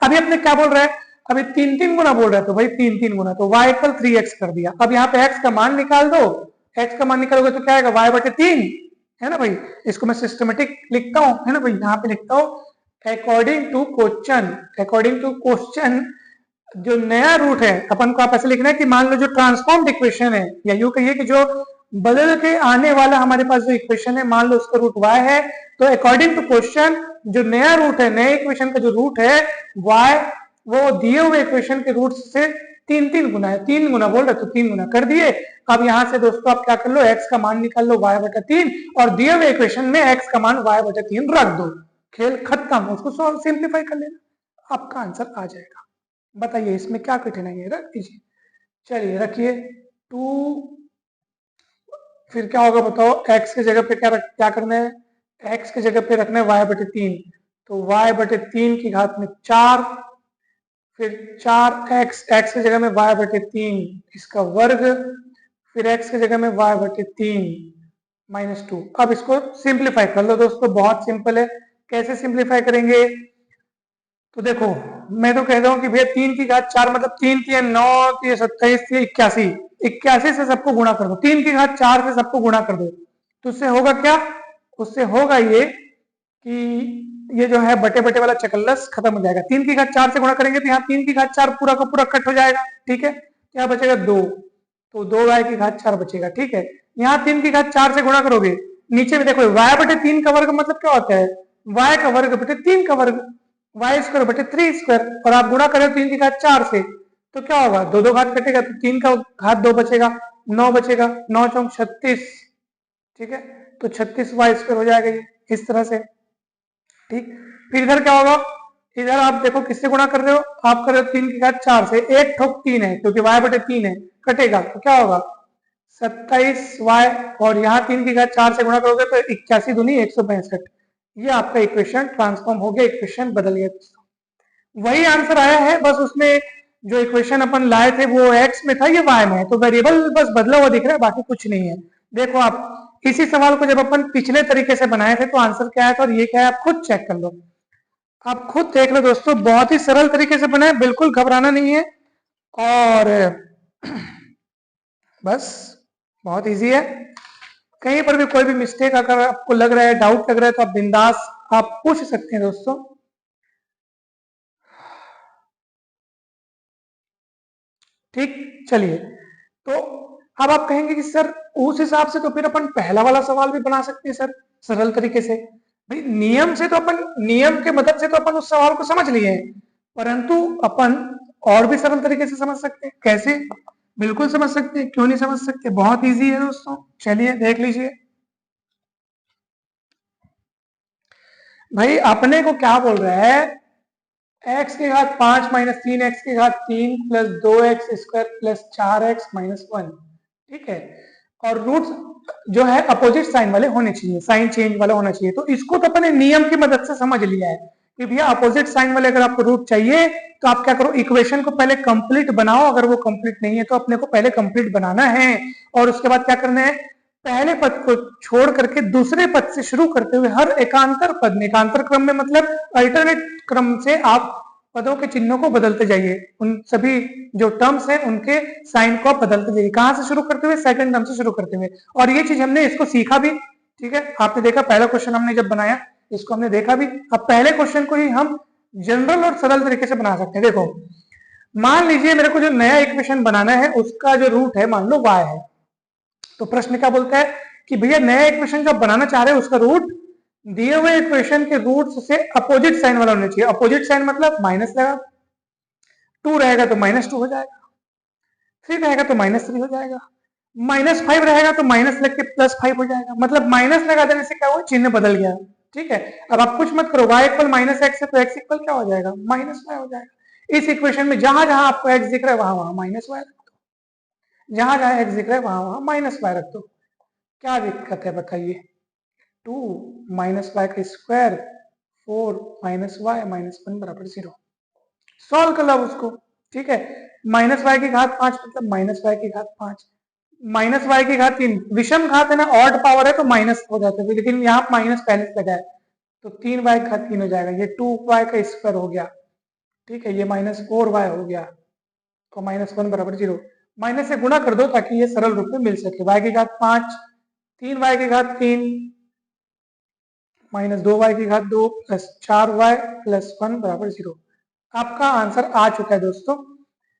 अभी अपने क्या बोल रहा है, अभी 3 गुना बोल रहा है तो भाई 3 गुना, तो y इक्वल 3x कर दिया। अब यहाँ पे x का मान निकाल दो, x का मान निकालोगे तो क्या आएगा, y/3 है ना भाई। इसको मैं सिस्टमेटिक लिखता हूँ, है ना भाई, यहाँ पे लिखता हूँ अकॉर्डिंग टू क्वेश्चन जो नया रूट है अपन को आप ऐसे लिखना है कि मान लो जो ट्रांसफॉर्म्ड इक्वेशन है, या यूं कहिए कि जो बदल के आने वाला हमारे पास जो इक्वेशन है, मान लो उसका रूट y है, तो अकॉर्डिंग टू क्वेश्चन जो नया रूट है, नए इक्वेशन का जो रूट है y, वो दिए हुए इक्वेशन के रूट से तीन गुना है। 3 गुना बोल रहे तो 3 गुना कर दिए। अब यहां से दोस्तों आप क्या कर लो, x का मान निकाल लो y/3 और दिए हुए इक्वेशन में x का मान y/3 रख दो। खेल खत्म, उसको सॉल्व सिंप्लीफाई कर लेना, आपका आंसर आ जाएगा। बताइए इसमें क्या कठिनाई है, रख दीजिए। चलिए रखिए 2, फिर क्या होगा बताओ, x की जगह पे क्या करना है, x की जगह पे रखना है y/3, तो y/3 की घात में 4, फिर 4x, x की जगह में y/3 इसका वर्ग, फिर x की जगह में y/3 -2। अब इसको सिंप्लीफाई कर लो दोस्तों, बहुत सिंपल है। कैसे सिंप्लीफाई करेंगे, तो देखो मैं तो कहता हूं कि भैया 3 की घात 4 मतलब 3 3 9 3 27 3 81, 81 से सबको गुणा कर दो, 3 की घात 4 से सबको गुणा कर दो, तो उससे होगा क्या, उससे होगा ये कि ये जो है बटे बटे वाला चकल्लस खत्म हो जाएगा। 3 की घात 4 से गुणा करेंगे तो यहाँ 3 की घात 4 पूरा का पूरा कट हो जाएगा, ठीक है, क्या बचेगा 2, तो 2y की घात 4 बचेगा, ठीक है। यहाँ 3 की घात 4 से गुणा करोगे, नीचे में देखो y/3 का वर्ग मतलब क्या होता है, y का वर्ग बटे 3 का वर्ग, y² बटे 3², और आप गुणा करें 3 की घात 4 से, तो क्या होगा, दो घात कटेगा तो 3 का घात 2 बचेगा, 9 बचेगा, 9 चौक 36, ठीक है, तो 36y² हो जाएगा ये इस तरह से, ठीक। फिर इधर क्या होगा, इधर आप देखो किससे गुणा कर रहे हो, आप कर रहे हो 3 की घात 4 से, 1 ठोक 3 है क्योंकि y/3 है, कटेगा तो क्या होगा 27y, और यहाँ 3 की घात 4 से गुणा करोगे तो 81 दूनी 162, ये आपका इक्वेशन ट्रांसफॉर्म हो गया, इक्वेशन बदल गया। वही आंसर आया है, बस उसमें जो इक्वेशन अपन लाए थे वो x में था, ये y में है, तो वेरिएबल बस बदला हुआ दिख रहा है, बाकी कुछ नहीं है। देखो आप इसी सवाल को जब अपन पिछले तरीके से बनाए थे तो आंसर क्या आया था और ये क्या है, आप खुद चेक कर लो, आप खुद देख लो दोस्तों, बहुत ही सरल तरीके से बनाए, बिल्कुल घबराना नहीं है, और बस बहुत इजी है। कहीं पर भी कोई भी मिस्टेक अगर आपको लग रहा है, डाउट लग रहा है, तो आप बिंदास आप पूछ सकते हैं दोस्तों। ठीक, चलिए, तो अब आप कहेंगे कि सर उस हिसाब से तो फिर अपन पहला वाला सवाल भी बना सकते हैं सर, सरल तरीके से। भाई नियम से तो अपन, नियम के मदद से तो अपन उस सवाल को समझ लिए हैं, परंतु अपन और भी सरल तरीके से समझ सकते हैं। कैसे, बिल्कुल समझ सकते हैं, क्यों नहीं समझ सकते, बहुत इजी है दोस्तों। चलिए देख लीजिए, भाई अपने को क्या बोल रहा है, x की घात 5 माइनस 3x की घात 3 plus 2x² plus 4x minus 1, ठीक है, और रूट जो है अपोजिट साइन वाले होने चाहिए, साइन चेंज वाला होना चाहिए, तो इसको तो अपने नियम की मदद से समझ लिया है कि भैया अपोजिट साइन वाले अगर आपको रूट चाहिए तो आप क्या करो, इक्वेशन को पहले कंप्लीट बनाओ, अगर वो कंप्लीट नहीं है तो अपने को पहले कंप्लीट बनाना है, और उसके बाद क्या करना है, पहले पद को छोड़ करके दूसरे पद से शुरू करते हुए हर एकांतर पद में, एकांतर क्रम में मतलब अल्टरनेट क्रम से आप पदों के चिन्हों को बदलते जाइए, उन सभी जो टर्म्स हैं उनके साइन को आप बदलते जाइए, कहां से शुरू करते हुए, सेकंड टर्म से शुरू करते हुए, और ये चीज हमने इसको सीखा भी, ठीक है, आपने देखा पहला क्वेश्चन हमने जब बनाया इसको हमने देखा भी। अब पहले क्वेश्चन को ही हम जनरल और सरल तरीके से बना सकते हैं। देखो मान लीजिए मेरे को जो नया इक्वेशन बनाना है उसका जो रूट है मान लो y है, तो प्रश्न क्या बोलता है कि भैया नया इक्वेशन जब बनाना चाह रहे हैं उसका रूट दिए हुए इक्वेशन के रूट से अपोजिट साइन वाला होना चाहिए, अपोजिट साइन मतलब माइनस लगा, 2 रहेगा तो -2 हो जाएगा, 3 रहेगा तो -3 हो जाएगा, -5 रहेगा तो माइनस लग के +5 हो जाएगा, मतलब माइनस लगा देने से क्या हुआ, चिन्ह बदल गया, ठीक है। अब आप कुछ मत करो, y इक्वल -x है तो x इक्वल क्या हो जाएगा, -y हो जाएगा। इस इक्वेशन में जहां जहां आपको x दिख रहा है वहां वहां -y रख दो, जहां जहां x दिख रहा है वहां वहां -y रख दो, क्या दिक्कत है बताइए। 2 माइनस वाई का स्क्वायर 4 माइनस वाई माइनस 1 बराबर 0, सॉल्व कर लो उसको, ठीक है। माइनस वाई की घात 5 मतलब माइनस वाई की घात 5, माइनस वाई की घात 3 विषम घात है ना, ऑड पावर है तो माइनस हो जाता है, लेकिन यहाँ माइनस पहले से लगा है तो 3 वाई की घात 3 हो जाएगा, ये 2 वाई का स्क्वायर हो गया, ठीक है, ये -4 वाई हो गया तो -1 बराबर 0, माइनस से गुणा कर दो ताकि ये सरल रूप में मिल सके, वाई की घात 5 3 वाई की घात 3 -2y की घात 2 प्लस 4y प्लस 1 बराबर 0, आपका आंसर आ चुका है दोस्तों।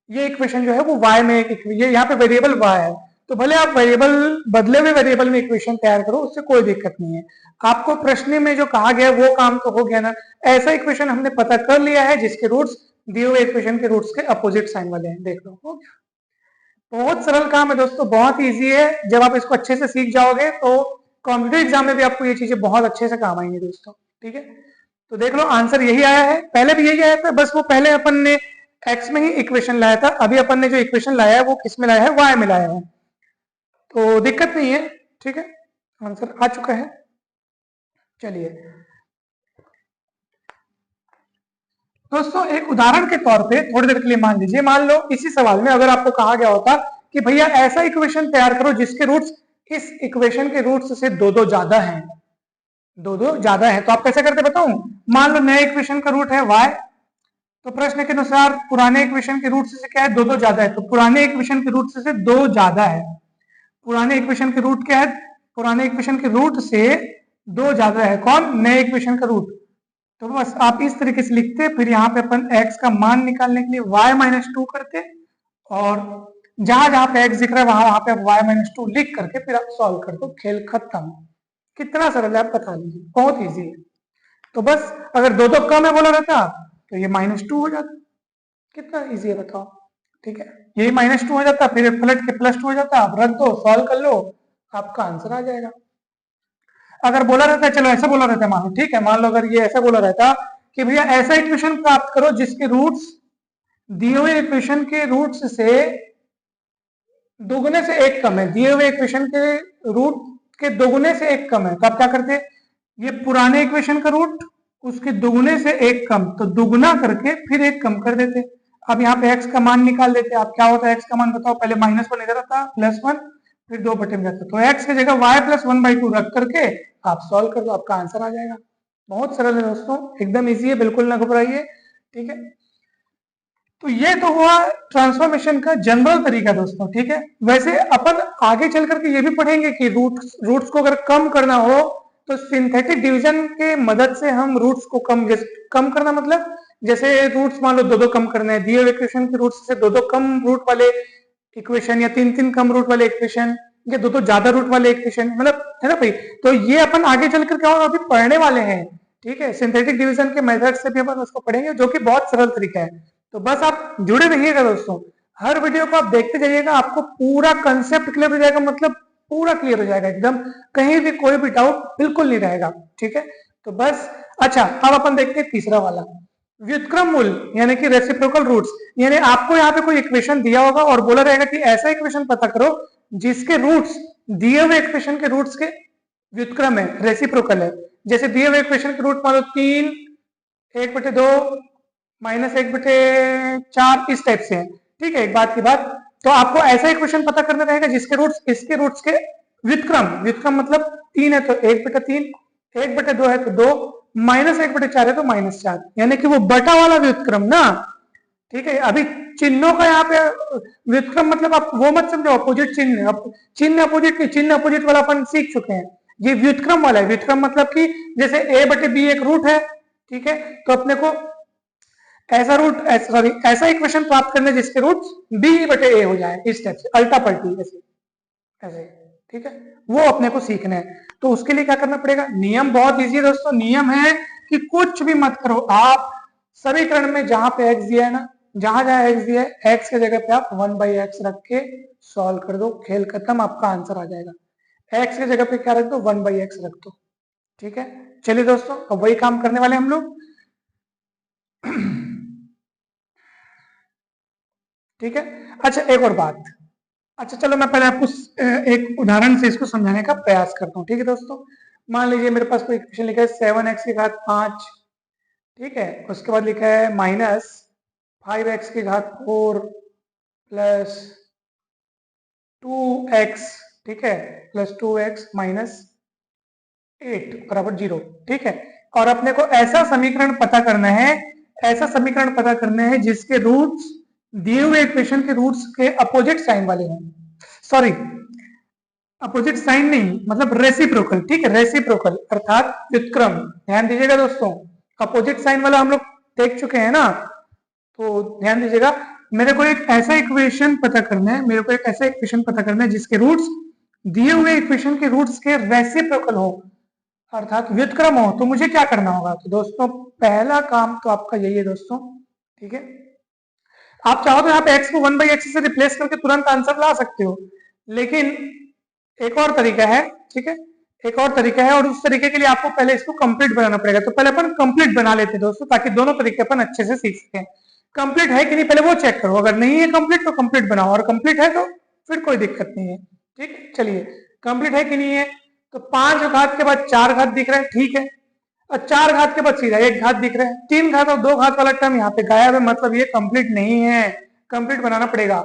ये इक्वेशन जो है वो y में ये यहाँ पे वेरिएबल y है, तो भले आप वेरिएबल बदले हुए वेरिएबल में इक्वेशन तैयार करो, उससे कोई दिक्कत नहीं है। आपको प्रश्न में जो कहा गया वो काम तो हो गया ना। ऐसा इक्वेशन हमने पता कर लिया है जिसके रूट्स दिए हुए इक्वेशन के रूट्स के अपोजिट साइन वाले हैं। देख लो, हो गया। बहुत सरल काम है दोस्तों, बहुत ईजी है। जब आप इसको अच्छे से सीख जाओगे तो कॉम्पिटेटिव एग्जाम में भी आपको ये चीजें बहुत अच्छे से काम आएंगी दोस्तों। ठीक है, तो देख लो आंसर यही आया है, पहले भी यही आया था, बस वो पहले अपन ने x में ही इक्वेशन लाया था, अभी अपन ने जो इक्वेशन लाया है वो किस में लाया है, y में लाया है, तो दिक्कत नहीं है। ठीक है, आंसर आ चुका है। चलिए दोस्तों, एक उदाहरण के तौर पे थोड़ी देर के लिए मान लीजिए, मान लो इसी सवाल में अगर आपको कहा गया होता कि भैया ऐसा इक्वेशन तैयार करो जिसके रूट्स इस इक्वेशन के रूट्स से दो ज्यादा हैं, दो ज्यादा है, तो आप कैसे करते बताऊं। मान लो नए इक्वेशन का रूट है y, तो प्रश्न के अनुसार पुराने इक्वेशन के रूट से क्या है, दो ज्यादा है, तो पुराने इक्वेशन के रूट से दो ज्यादा है। पुराने इक्वेशन के रूट क्या है, पुराने इक्वेशन के रूट से दो ज्यादा है, कौन, नए इक्वेशन का रूट। तो बस आप इस तरीके से लिखते, फिर यहाँ पे अपन x का मान निकालने के लिए y-2 करते, और जहां जहां पे x दिख रहा है वहां पे आप y-2 लिख करके फिर आप सॉल्व कर दो, खेल खत्म। कितना सरल है आप बता लीजिए, बहुत इजी है। तो बस अगर दो कम है बोला रहता तो ये -2 हो जाता, कितना इजी है बताओ। ठीक है, यही -2 हो जाता, फिर पलट के +2 हो जाता, आप रख दो, सॉल्व कर लो, आपका आंसर आ जाएगा। अगर बोला रहता है, चलो ऐसा बोला रहता है, मान लो, ठीक है, मान लो अगर ये ऐसा बोला रहता कि भैया ऐसा इक्वेशन प्राप्त करो जिसके रूट्स दिए हुए इक्वेशन के रूट्स से दोगुने से एक कम है, दिए हुए इक्वेशन के रूट के दोगुने से एक कम है, तो आप क्या करते, ये पुराने इक्वेशन का रूट उसके दोगुने से एक कम, तो दुगुना करके फिर एक कम कर देते। अब यहाँ पे x का मान निकाल देते, आप क्या होता है x का मान बताओ, पहले -1 इधर आता, +1, फिर 2 बटे में जाता, तो x की जगह y + 1/2 रख करके आप सॉल्व कर दो, आपका आंसर आ जाएगा। बहुत सरल है दोस्तों, एकदम इजी है, बिल्कुल ना घबराइए। ठीक है, तो ये तो हुआ ट्रांसफॉर्मेशन का जनरल तरीका दोस्तों। ठीक है, वैसे अपन आगे चल करके ये भी पढ़ेंगे कि रूट्स को अगर कम करना हो तो सिंथेटिक डिवीजन के मदद से हम रूट्स को कम करना, मतलब जैसे रूट्स मान लो दो कम करने हैं, दिए हुए इक्वेशन के रूट्स से दो कम रूट वाले इक्वेशन, या तीन कम रूट वाले इक्वेशन, या दो ज्यादा रूट वाले इक्वेशन, मतलब है ना भाई। तो ये अपन आगे चल करके और अभी पढ़ने वाले हैं। ठीक है, सिंथेटिक डिवीजन के मेथड से भी अपन उसको पढ़ेंगे, जो कि बहुत सरल तरीका है। तो बस आप जुड़े रहिएगा दोस्तों, हर वीडियो को आप देखते जाइएगा, आपको पूरा कंसेप्ट क्लियर हो जाएगा, मतलब पूरा क्लियर हो जाएगा एकदम, कहीं भी कोई भी डाउट बिल्कुल नहीं रहेगा। ठीक है, तो बस अच्छा, अब अपन देखते हैं तीसरा वाला, व्युत्क्रम मूल, यानी कि रेसिप्रोकल रूट्स। यानी आपको यहाँ पे कोई इक्वेशन दिया होगा और बोला रहेगा कि ऐसा इक्वेशन पता करो जिसके रूट्स दिए हुए इक्वेशन के रूट्स के व्युत्क्रम है, रेसिप्रोकल है। जैसे दिए हुए इक्वेशन के रूट मान लो 3, 1/2, -1/4, इस टाइप से है। ठीक है, एक बात की बात, तो आपको ऐसा इक्वेशन पता करना रहेगा जिसके रूट्स इसके रूट्स के व्युत्क्रम मतलब 3 है तो 1/3, 1/2 है तो 2, -1/4 है तो -4, यानी कि वो बटा वाला व्युत्क्रम ना। ठीक है, अभी चिन्हों का यहाँ पे व्युत्क्रम मतलब आप वो मत समझो अपोजिट चिन्ह, चिन्ह अपोजिट की, चिन्ह अपोजिट वाला अपन सीख चुके हैं, ये व्युत्क्रम वाला है। व्युत्क्रम मतलब कि जैसे a/b एक रूट है, ठीक है, तो अपने को ऐसा इक्वेशन प्राप्त करना जिसके रूट b/a हो जाए, इस टाइप से अल्टा पलटी ऐसे ऐसे। ठीक है, वो अपने को सीखना है, तो उसके लिए क्या करना पड़ेगा, नियम बहुत इजी है दोस्तों। नियम है कि कुछ भी मत करो, आप समीकरण में जहां पे x दिया है ना, जहां जहां x दिया है, x की जगह पे आप 1/x रख के सॉल्व कर दो, खेल खत्म, आपका आंसर आ जाएगा। x की जगह पे क्या रख दो, 1/x रख दो। ठीक है, चलिए दोस्तों, अब वही काम करने वाले हम लोग। ठीक है, अच्छा एक और बात, अच्छा चलो मैं पहले आपको एक उदाहरण से इसको समझाने का प्रयास करता हूँ। ठीक है दोस्तों, मान लीजिए मेरे पास कोई इक्वेशन लिखा है 7x⁵5, ठीक है, उसके बाद लिखा है -5x⁴ प्लस 2x, ठीक है, प्लस 2x -8 बराबर 0। ठीक है, और अपने को ऐसा समीकरण पता करना है, ऐसा समीकरण पता करना है जिसके रूट्स दिए हुए इक्वेशन के रूट्स के अपोजिट साइन वाले हों, सॉरी अपोजिट साइन नहीं, मतलब रेसिप्रोकल। ठीक है, रेसिप्रोकल अर्थात व्युत्क्रम, ध्यान दीजिएगा दोस्तों, अपोजिट साइन वाला हम लोग देख चुके हैं ना, तो ध्यान दीजिएगा, मेरे को एक ऐसा इक्वेशन पता करना है, मेरे को एक ऐसा इक्वेशन पता करना है जिसके रूट्स दिए हुए इक्वेशन के रूट्स के रेसिप्रोकल हो, अर्थात व्युत्क्रम हो। तो मुझे क्या करना होगा? तो दोस्तों पहला काम तो आपका यही है दोस्तों, ठीक है। आप चाहो तो यहाँ पे x को 1/x से रिप्लेस करके तुरंत आंसर ला सकते हो, लेकिन एक और तरीका है, ठीक है, एक और तरीका है, और उस तरीके के लिए आपको पहले इसको कंप्लीट बनाना पड़ेगा। तो पहले अपन कंप्लीट बना लेते हैं दोस्तों, ताकि दोनों तरीके अपन अच्छे से सीख सकें। कंप्लीट है कि नहीं पहले वो चेक करो, अगर नहीं है कंप्लीट तो कंप्लीट बनाओ, और कंप्लीट है तो फिर कोई दिक्कत नहीं है, ठीक है। चलिए कंप्लीट है कि नहीं है, तो 5 घात के बाद 4 घात दिख रहा है, ठीक है, और 4 घात के बाद सीधा 1 घात दिख रहा है, 3 घात और 2 घात वाला टर्म यहाँ पे गायब है, मतलब ये कंप्लीट नहीं है, कंप्लीट बनाना पड़ेगा।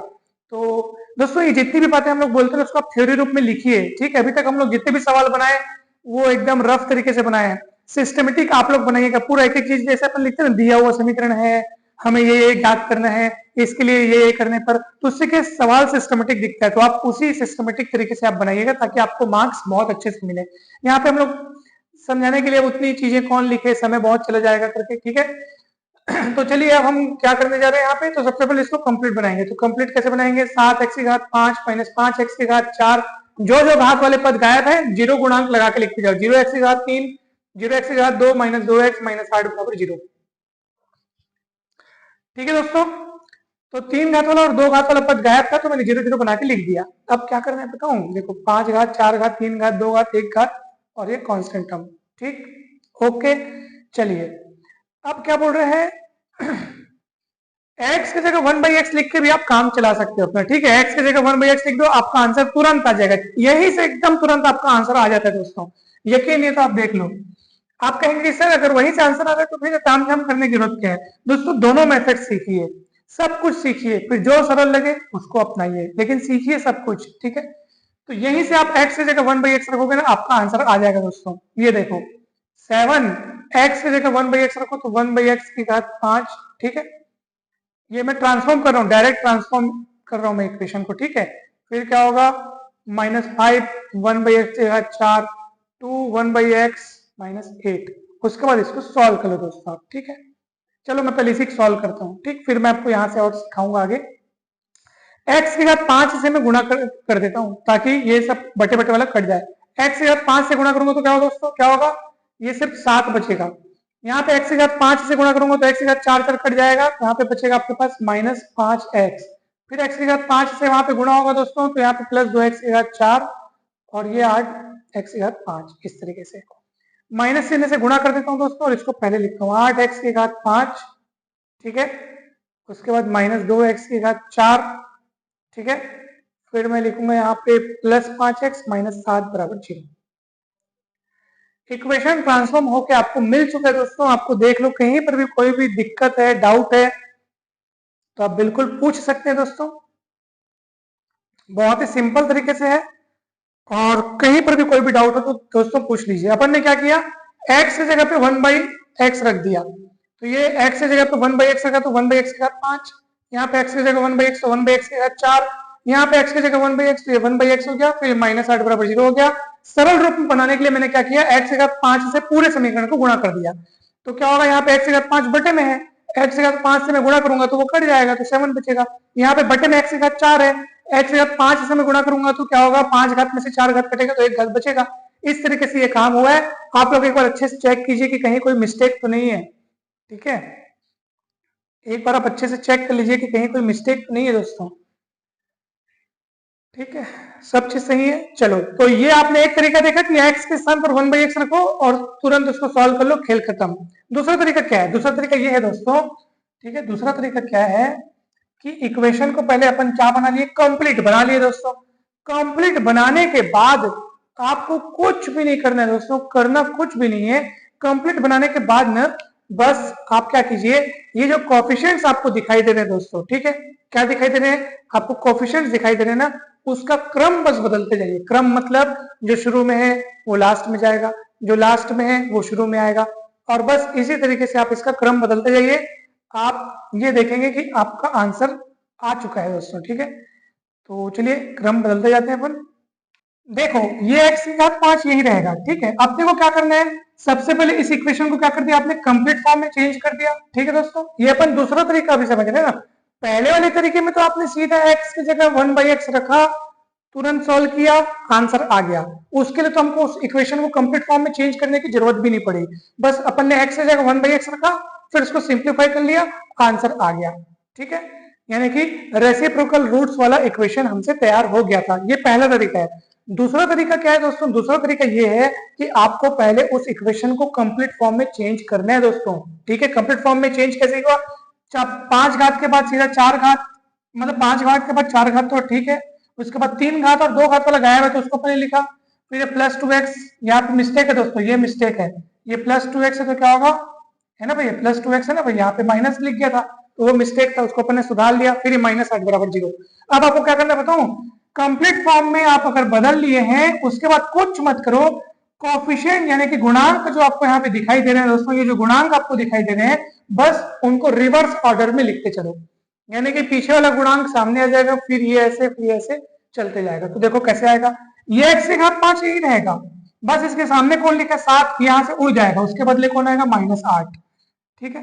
तो दोस्तों ये जितनी भी बातें हम लोग बोलते हैं उसको आप थ्योरी रूप में लिखिए, ठीक है। अभी तक हम लोग जितने भी सवाल बनाए वो एकदम रफ तरीके से बनाए हैं, सिस्टमेटिक आप लोग बनाइएगा पूरा, एक एक चीज जैसे अपन लिखते हैं ना, दिया हुआ समीकरण है, हमें ये ज्ञात करना है, इसके लिए ये करने पर, तो उससे के सवाल सिस्टमेटिक दिखता है, तो आप उसी सिस्टमेटिक तरीके से आप बनाइएगा ताकि आपको मार्क्स बहुत अच्छे से मिले। यहाँ पे हम लोग समझाने के लिए उतनी चीजें कौन लिखे, समय बहुत चला जाएगा करके, ठीक है। तो चलिए अब हम क्या करने जा रहे हैं यहाँ पे, तो सबसे पहले इसको कंप्लीट बनाएंगे। तो कंप्लीट कैसे बनाएंगे? 7x की घात 5 माइनस 5x की घात 4, जो जो घात वाले पद गायब है जीरो गुणांक लगा के लिखते जाओ, 0x की घात 3, 0x की घात 2 माइनस 2x माइनस 8 बराबर 0, ठीक है दोस्तों। तो 3 घात वाला और 2 घात वाला पद गायब था तो मैंने 0 0 बना के लिख दिया। अब क्या करना है बताऊं? देखो 5 घात 4 घात 3 घात 2 घात 1 घात और ये कांस्टेंट टर्म, ठीक, ओके। चलिए अब क्या बोल रहे हैं, x की जगह 1/x लिख के भी आप काम चला सकते हो अपना, ठीक है। x की जगह 1/x लिख दो, आपका आंसर तुरंत आ जाएगा, यही से एकदम तुरंत आपका आंसर आ जाता है दोस्तों, यकीन नहीं तो आप देख लो। आप कहेंगे सर अगर वहीं से आंसर आ रहा है तो फिर ताम झाम करने की जरूरत क्या है? दोस्तों दोनों मेथड सीखिए, सब कुछ सीखिए, फिर जो सरल लगे उसको अपनाइए, लेकिन सीखिए सब कुछ, ठीक है। तो यहीं से आप x की जगह 1/x रखोगे ना, आपका आंसर आ जाएगा दोस्तों। ये देखो 7, x की जगह 1/x रखो तो 1/x की घात 5, ठीक है। ये मैं ट्रांसफॉर्म कर रहा हूँ, डायरेक्ट ट्रांसफॉर्म कर रहा हूँ मैं इक्वेशन को, ठीक है। फिर क्या होगा, -5 1/x की घात 4, 2 1/x -8, उसके बाद इसको सॉल्व कर लो दोस्तों, ठीक है। चलो मैं पहले इसी को सॉल्व करता हूँ, ठीक, फिर मैं आपको यहाँ से और सिखाऊंगा आगे। x की घात 5 से मैं गुणा कर देता हूँ ताकि ये सब बटे बटे वाला कट जाए। x की घात 5 से गुणा करूंगा तो क्या होगा दोस्तों, क्या होगा, ये सिर्फ 7 बचेगा। यहाँ पे x की घात 5 से गुणा करूंगा तो x की घात 4 4 कट जाएगा, यहाँ पे बचेगा आपके पास -5x। फिर x की घात 5 से वहां पे गुणा होगा दोस्तों, तो यहाँ पे +2x की घात 4 और ये 8x की घात 5, इस तरीके से माइनस चिन्ह से गुणा कर देता हूँ दोस्तों, और इसको पहले लिखता हूँ 8x की घात 5, ठीक है। उसके बाद -2x की घात 4, ठीक है। फिर मैं लिखूंगा यहाँ पे +5x -7 बराबर 0। इक्वेशन ट्रांसफॉर्म होके आपको मिल चुका है दोस्तों, आपको देख लो, कहीं पर भी कोई भी दिक्कत है, डाउट है तो आप बिल्कुल पूछ सकते हैं दोस्तों, बहुत ही सिंपल तरीके से है, और कहीं पर भी कोई भी डाउट हो तो दोस्तों पूछ लीजिए। अपन ने क्या किया, x की जगह पे 1/x रख दिया, तो ये x की जगह पे 1/x रखा तो 1/x की घात 5, यहाँ पे x की जगह 1/x तो 1/x की घात 4, यहाँ पे x की जगह 1/x तो ये 1/x हो गया, फिर -8 बराबर 0 हो गया। सरल रूप में बनाने के लिए मैंने क्या किया, x की घात 5 से पूरे समीकरण को गुणा कर दिया, तो क्या होगा, यहाँ पे x की घात 5 बटे में है, x की घात 5 से मैं गुणा करूंगा तो वो कट जाएगा, तो 7 बचेगा। यहाँ पे बटे में x की घात 4 है, x की घात 5 से मैं गुणा करूंगा तो क्या होगा, 5 घात में से 4 घात कटेगा तो 1 घात बचेगा। इस तरीके से ये काम हुआ है। आप लोग एक बार अच्छे से चेक कीजिए कि कहीं कोई मिस्टेक तो नहीं है, ठीक है। एक बार आप अच्छे से चेक कर लीजिए कि कहीं कोई मिस्टेक तो नहीं है दोस्तों, ठीक है, सब चीज सही है। चलो तो ये आपने एक तरीका देखा कि x के स्थान पर 1/x रखो और तुरंत उसको सॉल्व कर लो, खेल खत्म। दूसरा तरीका क्या है, दूसरा तरीका ये है दोस्तों, ठीक है, दूसरा तरीका क्या है कि इक्वेशन को पहले अपन क्या बना लिए, कंप्लीट बना लिए दोस्तों। कंप्लीट बनाने के बाद आपको कुछ भी नहीं करना है दोस्तों, करना कुछ भी नहीं है। कंप्लीट बनाने के बाद ना बस आप क्या कीजिए, ये जो कोफिशिएंट्स आपको दिखाई दे रहे हैं दोस्तों, ठीक है, क्या दिखाई दे रहे हैं आपको, कोफिशिएंट्स दिखाई दे रहे हैं ना, उसका क्रम बस बदलते जाइए। क्रम मतलब जो शुरू में है वो लास्ट में जाएगा, जो लास्ट में है वो शुरू में आएगा, और बस इसी तरीके से आप इसका क्रम बदलते जाइए। आप ये देखेंगे कि आपका आंसर आ चुका है दोस्तों, ठीक है। तो चलिए क्रम बदलते जाते हैं अपन। देखो ये x की घात 5 यही रहेगा, ठीक है। अब देखो क्या करना है, सबसे पहले इस इक्वेशन को क्या कर दिया आपने, कंप्लीट फॉर्म में चेंज कर दिया, ठीक है दोस्तों। ये अपन दूसरा तरीका भी समझ रहे हैं ना, पहले वाले तरीके में तो आपने सीधा x की जगह 1/x रखा, तुरंत सॉल्व किया, आंसर आ गया। उसके लिए तो हमको उस इक्वेशन को कंप्लीट फॉर्म में चेंज करने की जरूरत भी नहीं पड़ी, बस अपन ने x की जगह 1/x रखा, फिर उसको सिंप्लीफाई कर लिया, आंसर आ गया। ठीक है, यानी कि रेसिप्रोकल रूट्स वाला इक्वेशन हमसे तैयार हो गया था। ये पहला तरीका है। दूसरा तरीका क्या है दोस्तों? दूसरा तरीका ये है कि आपको पहले उस इक्वेशन को कंप्लीट फॉर्म में चेंज करना है दोस्तों। ठीक है, कंप्लीट फॉर्म में चेंज कैसे हुआ? 5 घात के बाद सीधा 4 घात, मतलब 5 घात के बाद 4 घात तो ठीक है, उसके बाद 3 घात और 2 घात वाला गायब है तो उसको पहले लिखा, फिर ये प्लस 2x, यहाँ पे मिस्टेक है दोस्तों, ये मिस्टेक है, ये प्लस 2x है तो क्या होगा, है ना भैया, प्लस 2x है ना भैया, यहाँ पे माइनस लिख गया था तो वो मिस्टेक था, उसको अपन ने सुधार लिया, फिर ये -8 बराबर 0। अब आपको क्या करना है बताऊं? कंप्लीट फॉर्म में आप अगर बदल लिए हैं उसके बाद कुछ मत करो, कोफिशिएंट यानी कि गुणांक जो आपको यहाँ पे दिखाई दे रहे हैं दोस्तों, ये जो गुणांक आपको दिखाई दे रहे हैं, बस उनको रिवर्स ऑर्डर में लिखते चलो, यानी कि पीछे वाला गुणांक सामने आ जाएगा, फिर ये ऐसे चलते जाएगा। तो देखो कैसे आएगा, ये x की घात 5 यही रहेगा, बस इसके सामने कौन लिखा है 7, यहां से उड़ जाएगा, उसके बदले कौन आएगा -8। ठीक है,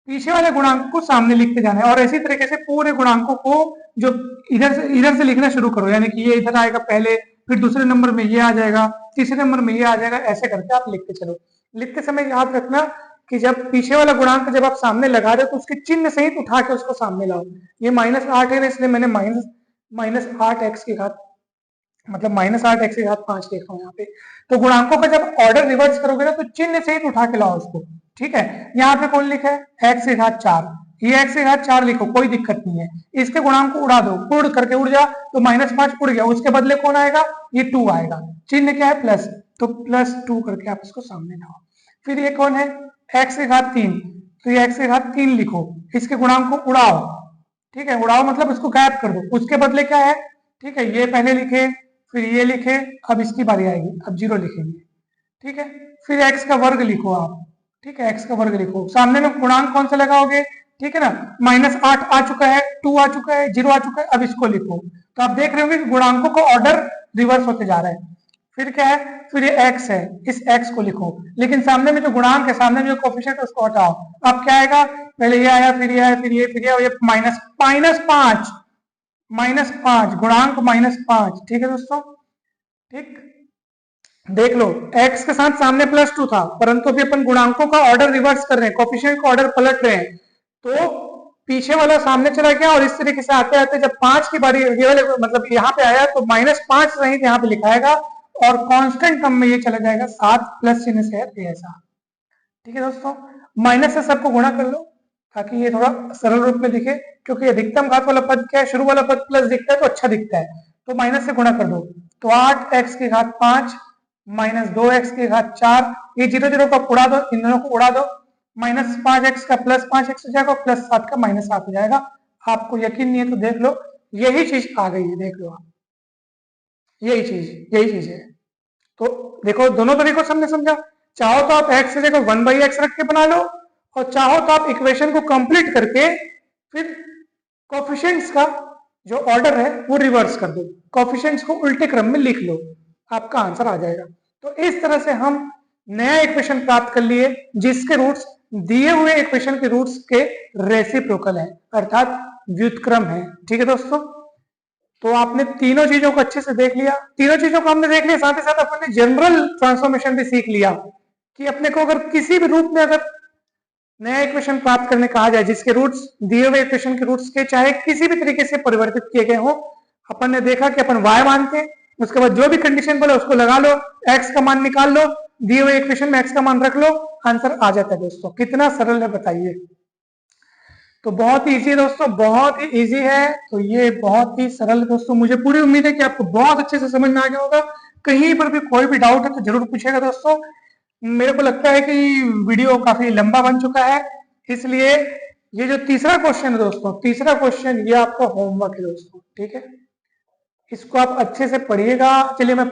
पीछे वाले गुणांक को सामने लिखते जाना है, और इसी तरीके से पूरे गुणांकों को जो इधर से लिखना शुरू करो, यानी कि ये इधर आएगा पहले, फिर दूसरे नंबर में ये आ जाएगा, तीसरे नंबर में ये आ जाएगा, ऐसे करके आप लिखते चलो। लिखते समय याद रखना कि जब पीछे वाला गुणांक जब आप सामने लगा रहे हो तो उसके चिन्ह सहित उठा के उसको सामने लाओ। ये -8 है ना, इसलिए मैंने -8x की घात, मतलब -8x की घात 5 लिखा हूं यहाँ पे। तो गुणांकों का जब ऑर्डर रिवर्स करोगे ना तो चिन्ह सहित उठा के लाओ उसको। ठीक है, यहाँ पे कौन लिखा है x की घात 4, ये x की घात 4 लिखो, कोई दिक्कत नहीं है, इसके गुणांक को उड़ा दो, उड़ करके उड़ जा तो -5 उड़ गया, उसके बदले कौन आएगा, ये 2 आएगा, चिन्ह क्या है प्लस, तो +2 करके आप इसको सामने लाओ। फिर ये कौन है, x की घात 3, तो ये x की घात 3 लिखो, इसके गुणांक को उड़ाओ। ठीक है, उड़ाओ मतलब इसको गायब कर दो, उसके बदले क्या है, ठीक है, ये पहले लिखे, फिर ये लिखे, अब इसकी बारी आएगी, अब 0 लिखेंगे। ठीक है, फिर x का वर्ग लिखो आप, ठीक है, x का वर्ग लिखो, सामने में गुणांक कौन सा लगाओगे, ठीक है ना, -8 आ चुका है, 2 आ चुका है, 0 आ चुका है, अब इसको लिखो। तो आप देख रहे होंगे कि गुणांकों का ऑर्डर रिवर्स होते जा रहा है। फिर क्या है, फिर ये x है, इस x को लिखो, लेकिन सामने में जो गुणांक है, सामने में जो कोफिशिएंट है उसको हटाओ। अब क्या आएगा, पहले ये आया, फिर ये आया, फिर ये -5 गुणांक -5। ठीक है दोस्तों, ठीक, देख लो x के साथ सामने +2 था, परंतु अभी अपन गुणांकों का ऑर्डर रिवर्स कर रहे हैं, कोफिशिएंट का ऑर्डर पलट रहे हैं, तो पीछे वाला सामने चला गया, और इस तरीके से आते आते जब 5 की बारी ये वाले मतलब यहाँ पे आया तो -5 सहित यहाँ पे लिखाएगा, और कांस्टेंट टर्म में ये चला जाएगा 7 प्लस चिन्ह से है ऐसा। ठीक है दोस्तों, माइनस से सबको गुणा कर लो ताकि ये थोड़ा सरल रूप में दिखे, क्योंकि अधिकतम घात वाला पद क्या है, शुरू वाला पद प्लस दिखता है तो अच्छा दिखता है, तो माइनस से गुणा कर दो, तो 8x की घात 5 -2x की घात 4, ये 0 0 का उड़ा दो, इन दोनों को उड़ा दो, -5x का +5x हो जाएगा, +7 का -7 हो जाएगा। आपको यकीन नहीं है तो देख लो, यही चीज आ गई है, देख लो आप, यही चीज है। तो देखो दोनों तरीकों से हमने समझा, चाहो तो आप x की जगह 1/x रख के बना लो, और चाहो तो आप इक्वेशन को कंप्लीट करके फिर कोफिशिएंट्स का जो ऑर्डर है वो रिवर्स कर दो, कोफिशिएंट्स को उल्टे क्रम में लिख लो, आपका आंसर आ जाएगा। तो इस तरह से हम नया इक्वेशन प्राप्त कर लिए जिसके रूट्स दिए हुए इक्वेशन के रूट्स के रेसिप्रोकल है, अर्थात व्युत्क्रम है। ठीक है दोस्तों, तो आपने तीनों चीजों को अच्छे से देख लिया, तीनों चीजों को हमने देख लिया, साथ ही साथ अपने जनरल ट्रांसफॉर्मेशन भी सीख लिया कि अपने को अगर किसी भी रूप में अगर नया इक्वेशन प्राप्त करने कहा जाए जिसके रूट्स दिए हुए इक्वेशन के रूट्स के चाहे किसी भी तरीके से परिवर्तित किए गए हो, अपन ने देखा कि अपन y मानते हैं, उसके बाद जो भी कंडीशन बोले उसको लगा लो, x का मान निकाल लो, दिए हुए इक्वेशन में x का मान रख लो, आंसर आ जाता है दोस्तों। कितना सरल है बताइए, तो बहुत ही इजी है दोस्तों, बहुत ही इजी है, तो ये बहुत ही सरल है दोस्तों। मुझे पूरी उम्मीद है कि आपको बहुत अच्छे से समझ में आ गया होगा, कहीं पर भी कोई भी डाउट है तो जरूर पूछेगा दोस्तों। मेरे को लगता है कि वीडियो काफी लंबा बन चुका है, इसलिए ये जो तीसरा क्वेश्चन है दोस्तों, तीसरा क्वेश्चन ये आपका होमवर्क है दोस्तों। ठीक है, इसको आप अच्छे से पढ़िएगा। चलिए मैं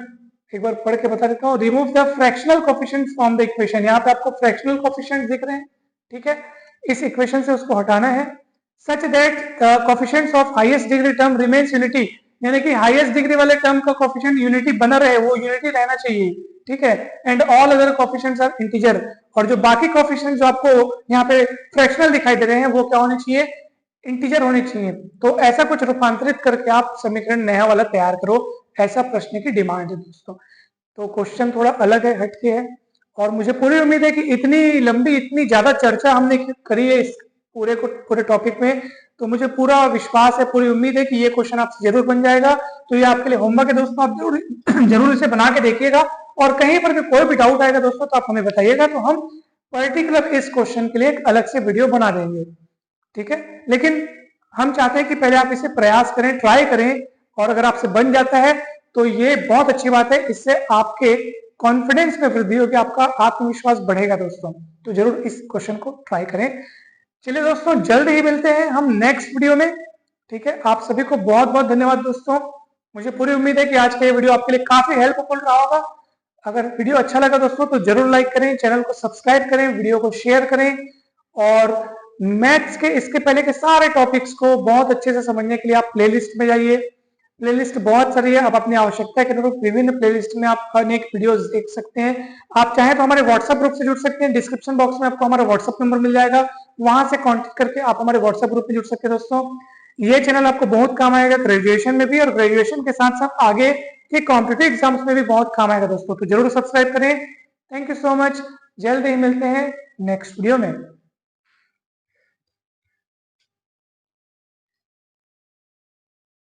एक बार पढ़ के बता देता हूँ। Remove the fractional coefficients from the equation, यहाँ पे आपको फ्रैक्शनल कोफिशिएंट्स दिख रहे हैं, ठीक है, इस इक्वेशन से उसको हटाना है। Such that coefficients of highest degree term remains unity, यानी कि हाईएस्ट डिग्री वाले टर्म का कोफिशिएंट यूनिटी बना रहे, वो यूनिटी रहना चाहिए, ठीक है। And all other coefficients are integer, और जो बाकी कोफिशिएंट जो आपको यहाँ पे फ्रैक्शनल दिखाई दे रहे हैं वो क्या होने चाहिए, इंटीजर होने चाहिए। तो ऐसा कुछ रूपांतरित करके आप समीकरण नया वाला तैयार करो, ऐसा प्रश्न की डिमांड है दोस्तों। तो क्वेश्चन थोड़ा अलग है, हटके है, और मुझे पूरी उम्मीद है कि इतनी लंबी, इतनी ज्यादा चर्चा हमने करी है इस पूरे टॉपिक में, तो मुझे पूरा विश्वास है, पूरी उम्मीद है कि ये क्वेश्चन आपसे जरूर बन जाएगा। तो ये आपके लिए होमवर्क है दोस्तों, आप जरूर जरूर इसे बना के देखिएगा, और कहीं पर भी कोई भी डाउट आएगा दोस्तों तो आप हमें बताइएगा, तो हम पर्टिकुलर इस क्वेश्चन के लिए एक अलग से वीडियो बना देंगे, ठीक है। लेकिन हम चाहते हैं कि पहले आप इसे प्रयास करें, ट्राई करें, और अगर आपसे बन जाता है तो ये बहुत अच्छी बात है, इससे आपके कॉन्फिडेंस में वृद्धि होगी, आपका आत्मविश्वास बढ़ेगा दोस्तों। तो जरूर इस क्वेश्चन को ट्राई करें। चलिए दोस्तों, जल्द ही मिलते हैं हम नेक्स्ट वीडियो में, ठीक है। आप सभी को बहुत बहुत धन्यवाद दोस्तों। मुझे पूरी उम्मीद है कि आज का ये वीडियो आपके लिए काफी हेल्पफुल रहा होगा। अगर वीडियो अच्छा लगा दोस्तों तो जरूर लाइक करें, चैनल को सब्सक्राइब करें, वीडियो को शेयर करें, और मैथ्स के इसके पहले के सारे टॉपिक्स को बहुत अच्छे से समझने के लिए आप प्लेलिस्ट में जाइए। प्लेलिस्ट बहुत सारी है, आप अपनी आवश्यकता के अनुरूप विभिन्न प्लेलिस्ट में आप अनेक वीडियोस देख सकते हैं। आप चाहें तो हमारे व्हाट्सएप ग्रुप से जुड़ सकते हैं, डिस्क्रिप्शन बॉक्स में आपको हमारा व्हाट्सएप नंबर मिल जाएगा, वहां से कांटेक्ट करके आप हमारे व्हाट्सएप ग्रुप में जुड़ सकते हैं दोस्तों। ये चैनल आपको बहुत काम आएगा ग्रेजुएशन में भी, और ग्रेजुएशन के साथ साथ आगे के कॉम्पिटेटिव एग्जाम्स में भी बहुत काम आएगा दोस्तों। तो जरूर सब्सक्राइब करें। थैंक यू सो मच, जल्द ही मिलते हैं नेक्स्ट वीडियो में।